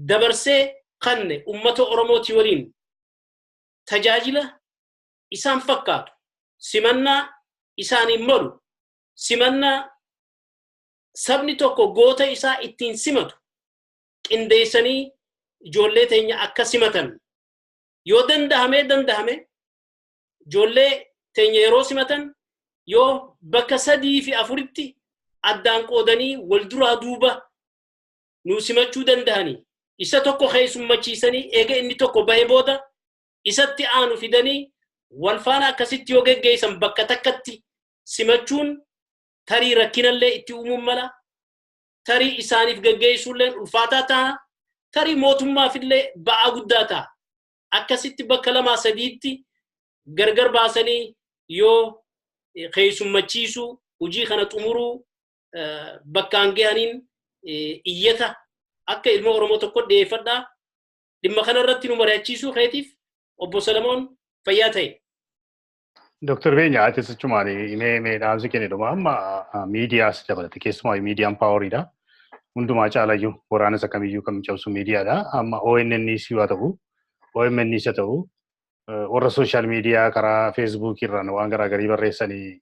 dabarsee kanne ummata Oromooti waliin tajaajila isaan fakkaatu simannaa isaaniin malu simannaa sabni tokko goota isaa ittiin simatu qindeessanii ijoollee teenya akka simatan yoo dandahame ijoollee teenya yeroo simatan yoo bakka 3 fi 4tti addaan qoodanii wal duraa duuba nu simachuu dandahanii isa tokko keessummachiisanii eega inni tokko bahee booda isatti aanu fidanii wal faana akkasitti yoo geggeessan bakka takkatti simachuun tarii rakkinallee itti uumuun mala tarii isaaniif geggeessuullee ulfaataa ta'a tarii mootummaafillee ba'aa guddaa ta'a akkasitti bakka 2-3tti gargar baasanii yoo keessummachiisu hojii kana xumuruu bakkaan gahaniin iyyata akka ilma Oromoo tokko dhiyeeffadhaa dhimma kana irratti nu mari'achiisuu keetiif obbo Solomon fayyaa ta'e. Dr. Beenyaa ati sichumaani mee dhaamsi kennedhuma amma miidiyaas dabalate keessumaa miidiyaan paaworiidha. Hundumaa caalayyuu waraanas akkamiyyuu kan cabsu miidiyaadha. Amma ONN haa ta'u OMN haa ta'u warra sooshaal miidiyaa karaa Facebook irraan waan garaagarii barreessanii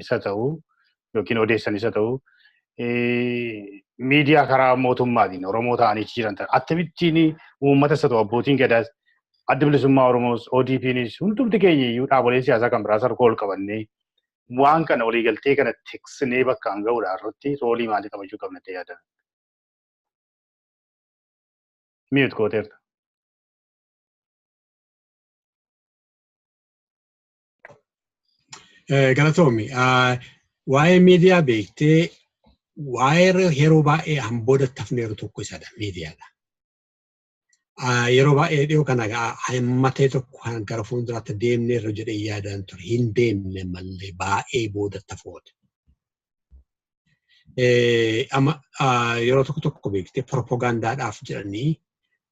isa ta'u yookiin odeessanis haa ta'u miidiyaa karaa mootummaatiin Oromoo ta'anii jiran akkamittiin uummata isa ta'u abbootiin gadaas adda bilisummaa Oromoos ODP'nis hundumti keenya iyyuu dhaabolee siyaasaa kan biraas harka ol qabannee waan kana waliigaltee kana tiksinee bakkaan ga'uudhaan irratti roolii maalii qabachuu qabnattee yaadda? Miyut gooteerta. Galatoomi waa'ee miidiyaa beektee waa'ee yeroo baay'ee hamboodaatti hafneeru tokko isadha miidiyaadha. Yeroo baay'ee dhiyoo kana hammatee tokko kan gara fuulduraatti deemneerra jedhee yaadaan ture hin deemne malee baay'ee boodatti hafoodha. Amma yeroo tokko beektee propagaandaadhaaf jedhanii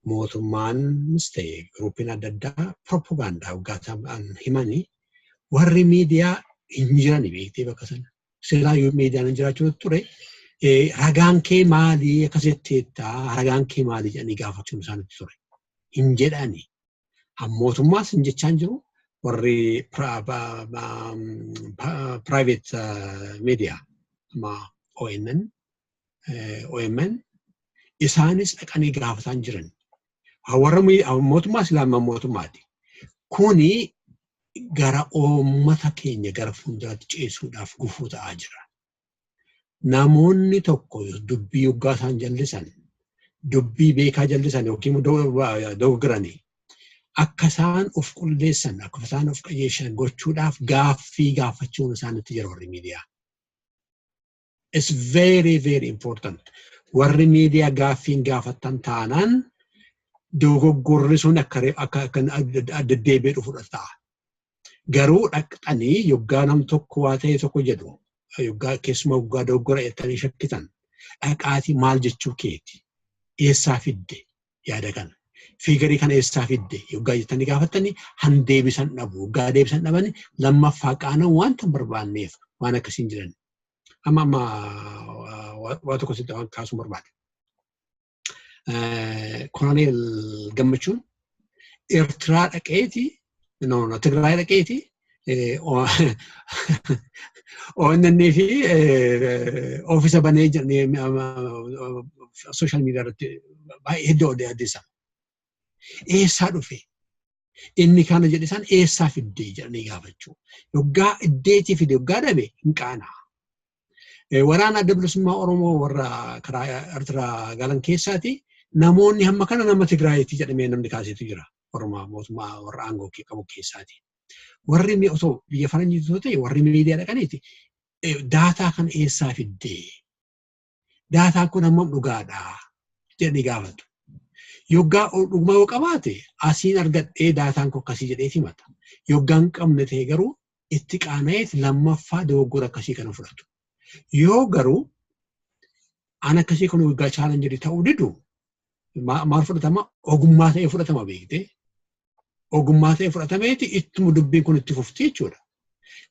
mootummaanis ta'e giruupiin adda addaa propagaandaa hoggaatan himanii warri miidiyaa hin jirani beektee bakka sana. Silaayyuu miidiyaan hin jiraachuu ture. Ragaan kee maalii akkasitti jettaa ragaan kee maalii jedhanii gaafachuun isaanitti ture. Hin jedhani. Mootummaas hin jechaan jiru warri private media ONN OMN isaanis dhaqanii gaafataan jiran. Warra mootummaas ilaaman mootummaati. Kuni gara uummata keenya gara fuulduraatti ceessuudhaaf gufuu ta'aa jira. Namoonni tokko dubbii hoggaa isaan jallisan, dubbii beekaa jallisan yookiin dogoggoranii akka isaan of qulleessan, akka isaan of qajeeshan gochuudhaaf gaaffii gaafachuun isaanitti jira warri miidiyaa. It's very, very important. Warri miidiyaa gaaffiin gaafattan taanaan dogoggorri sun akka adda deebi'ee fudhata ta'a. Garuu dhaqxanii yoggaa nam tokko waa ta'e tokko jedhu yoggaa keessuma yoggaa dogoggora jettanii shakkitan dhaqaatii maal jechuu keeti eessaa fidde yaada kana fiigarii kana eessaa fidde yoggaa jettanii gaafattanii han deebisan dhabu yoggaa deebisan dhabani lammaffaa qaana wanta barbaanneef waan akkasiin jiran amma waa tokko sitti waan kaasuu barbaade. Koloneel Gammachuun Eertiraa dhaqeeti Tigraay dhaqeeti ONN fi oofisa banee sooshaal miidiyaa irratti baay'ee hedduu odeessan. Eessaa dhufe? Inni kana jedhe isaan eessaa fiddee jedhanii gaafachuu. Yoggaa iddeetii fide yoggaa dhabe hin qaanaa. Waraana adda bilisummaa Oromoo warra karaa Eertiraa galan keessaati namoonni hamma kana nama Tigraayitti jedhamee namni kaasetu jira. Oromoo mootummaa warra aangoo qabu keessaati. Warri osoo biyya faranjiitu ta'e warri miidiyaa dhaqaniiti daataa kan eessaa fiddee? Daataan kun hammam dhugaadhaa jedhanii gaafatu. Yoggaa dhuguma yoo qabaate asiin argadhee daataan kun akkasii jedhee himata. Yoggaa hin qabne ta'e garuu itti qaana'eet lammaffaa dogoggora akkasii kana fudhatu. Yoo garuu an akkasii kun waggaa chaalenjii ta'uu didu maal fudhatama? Ogummaa ta'ee fudhatama beekte. Ogummaa ta'ee fudhatameeti ittuma dubbiin kun itti fufti jechuudha.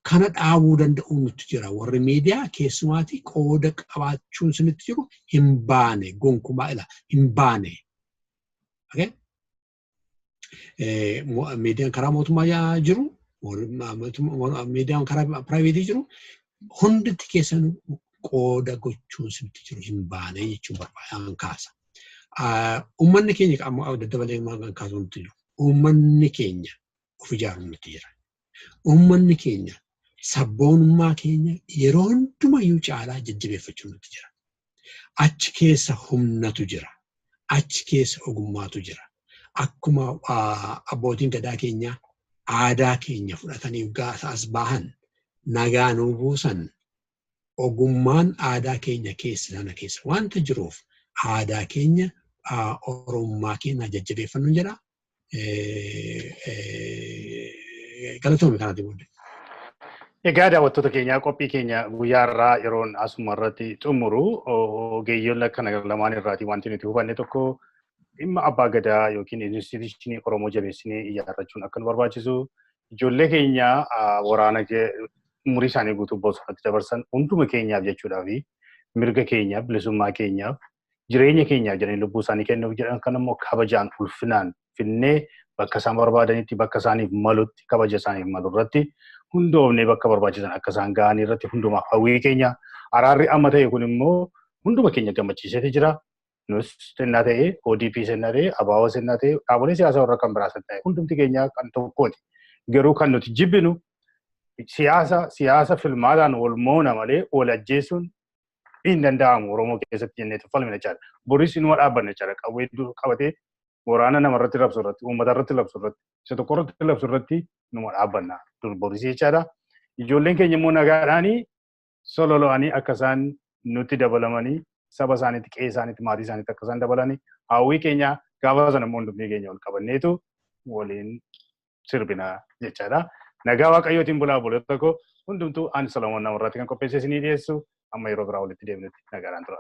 Kana dhaabuu danda'u nutti jira. Warri miidiyaa keessumaati qooda qabaachuun sinitti jiru hin baane gonkumaa ila hin baane. Miidiyaan karaa mootummaa jiru, miidiyaan karaa piraayiveetii jiru hundatti keessan qooda gochuun sinitti jiru hin baane jechuun barbaadan kaasa. Uummanni keenya amma daddabalee kan kaasuu nutti jiru. Uummanni keenya of ijaaruun nutti jira. Uummanni keenya sabboonummaa keenya yeroo hundumayyuu caalaa jajjabeeffachuun nutti jira. Achi keessa humnatu jira. Achi keessa ogummaatu jira. Akkuma abbootiin gadaa keenya aadaa keenya fudhatanii as bahan nagaa nuu buusan ogummaan aadaa keenya keessa sana keessa wanta jiruuf aadaa keenya oromummaa keenya jajjabeeffannuun jedha. Galatoomii kanatti booddee. Egaa daawwattoota keenyaa qophii keenya guyyaa irraa yeroon asuma irratti xumuru ogeeyyoon akkana lamaan irraati wanti nuti hubanne tokko dhimma abbaa gadaa yookiin instituushinii Oromoo jabeessinee ijaarrachuun akka nu barbaachisu ijoollee keenya waraana umurii isaanii guutuu bosonatti dabarsan hunduma keenyaaf jechuudhaa fi mirga keenyaaf bilisummaa keenyaaf jireenya keenyaaf jedhanii lubbuu isaanii kennuuf jedhan kan immoo kabajaan ulfinaan finnee bakka isaan barbaadanitti bakka isaaniif malutti kabaja isaaniif malu irratti hundoofnee bakka barbaachisan akka isaan ga'anii irratti hundumaa hawwii keenya araarri amma ta'e kun immoo hunduma keenya gammachiiseeti jira. Nus sennaa ta'e ODP sennaa ta'e ABO sennaa ta'e dhaabolee siyaasaa warra kan biraa sennaa ta'e hundumti keenya kan tokkooti. Garuu kan nuti jibbinu siyaasa filmaataan wal moona malee wal ajjeesuun hin danda'amu Oromoo keessatti jennee falmina jechaadha. Boris inuma dhaabbanne jechaadha. Qawwee qabatee waraana namarratti rabsu irratti uummata irratti rabsu irratti isa tokko irratti rabsu irratti numa dhaabbanna. Boris jechaadha. Ijoolleen keenya immoo nagaadhaanii sololo'anii akka isaan nutti dabalamanii saba isaaniitti qe'ee isaaniitti maatii isaaniitti akka isaan dabalanii hawwii keenya gaafa sana immoo hundumtii keenya ol qabanneetu waliin sirbina jechaadha. Nagaa Waaqayyootiin bulaa bulee tokko hundumtuu ani Solomon Namarraatti kan qopheessee isinii dhiyeessu amma yeroo biraa walitti deebinutti nagaadhaan tura.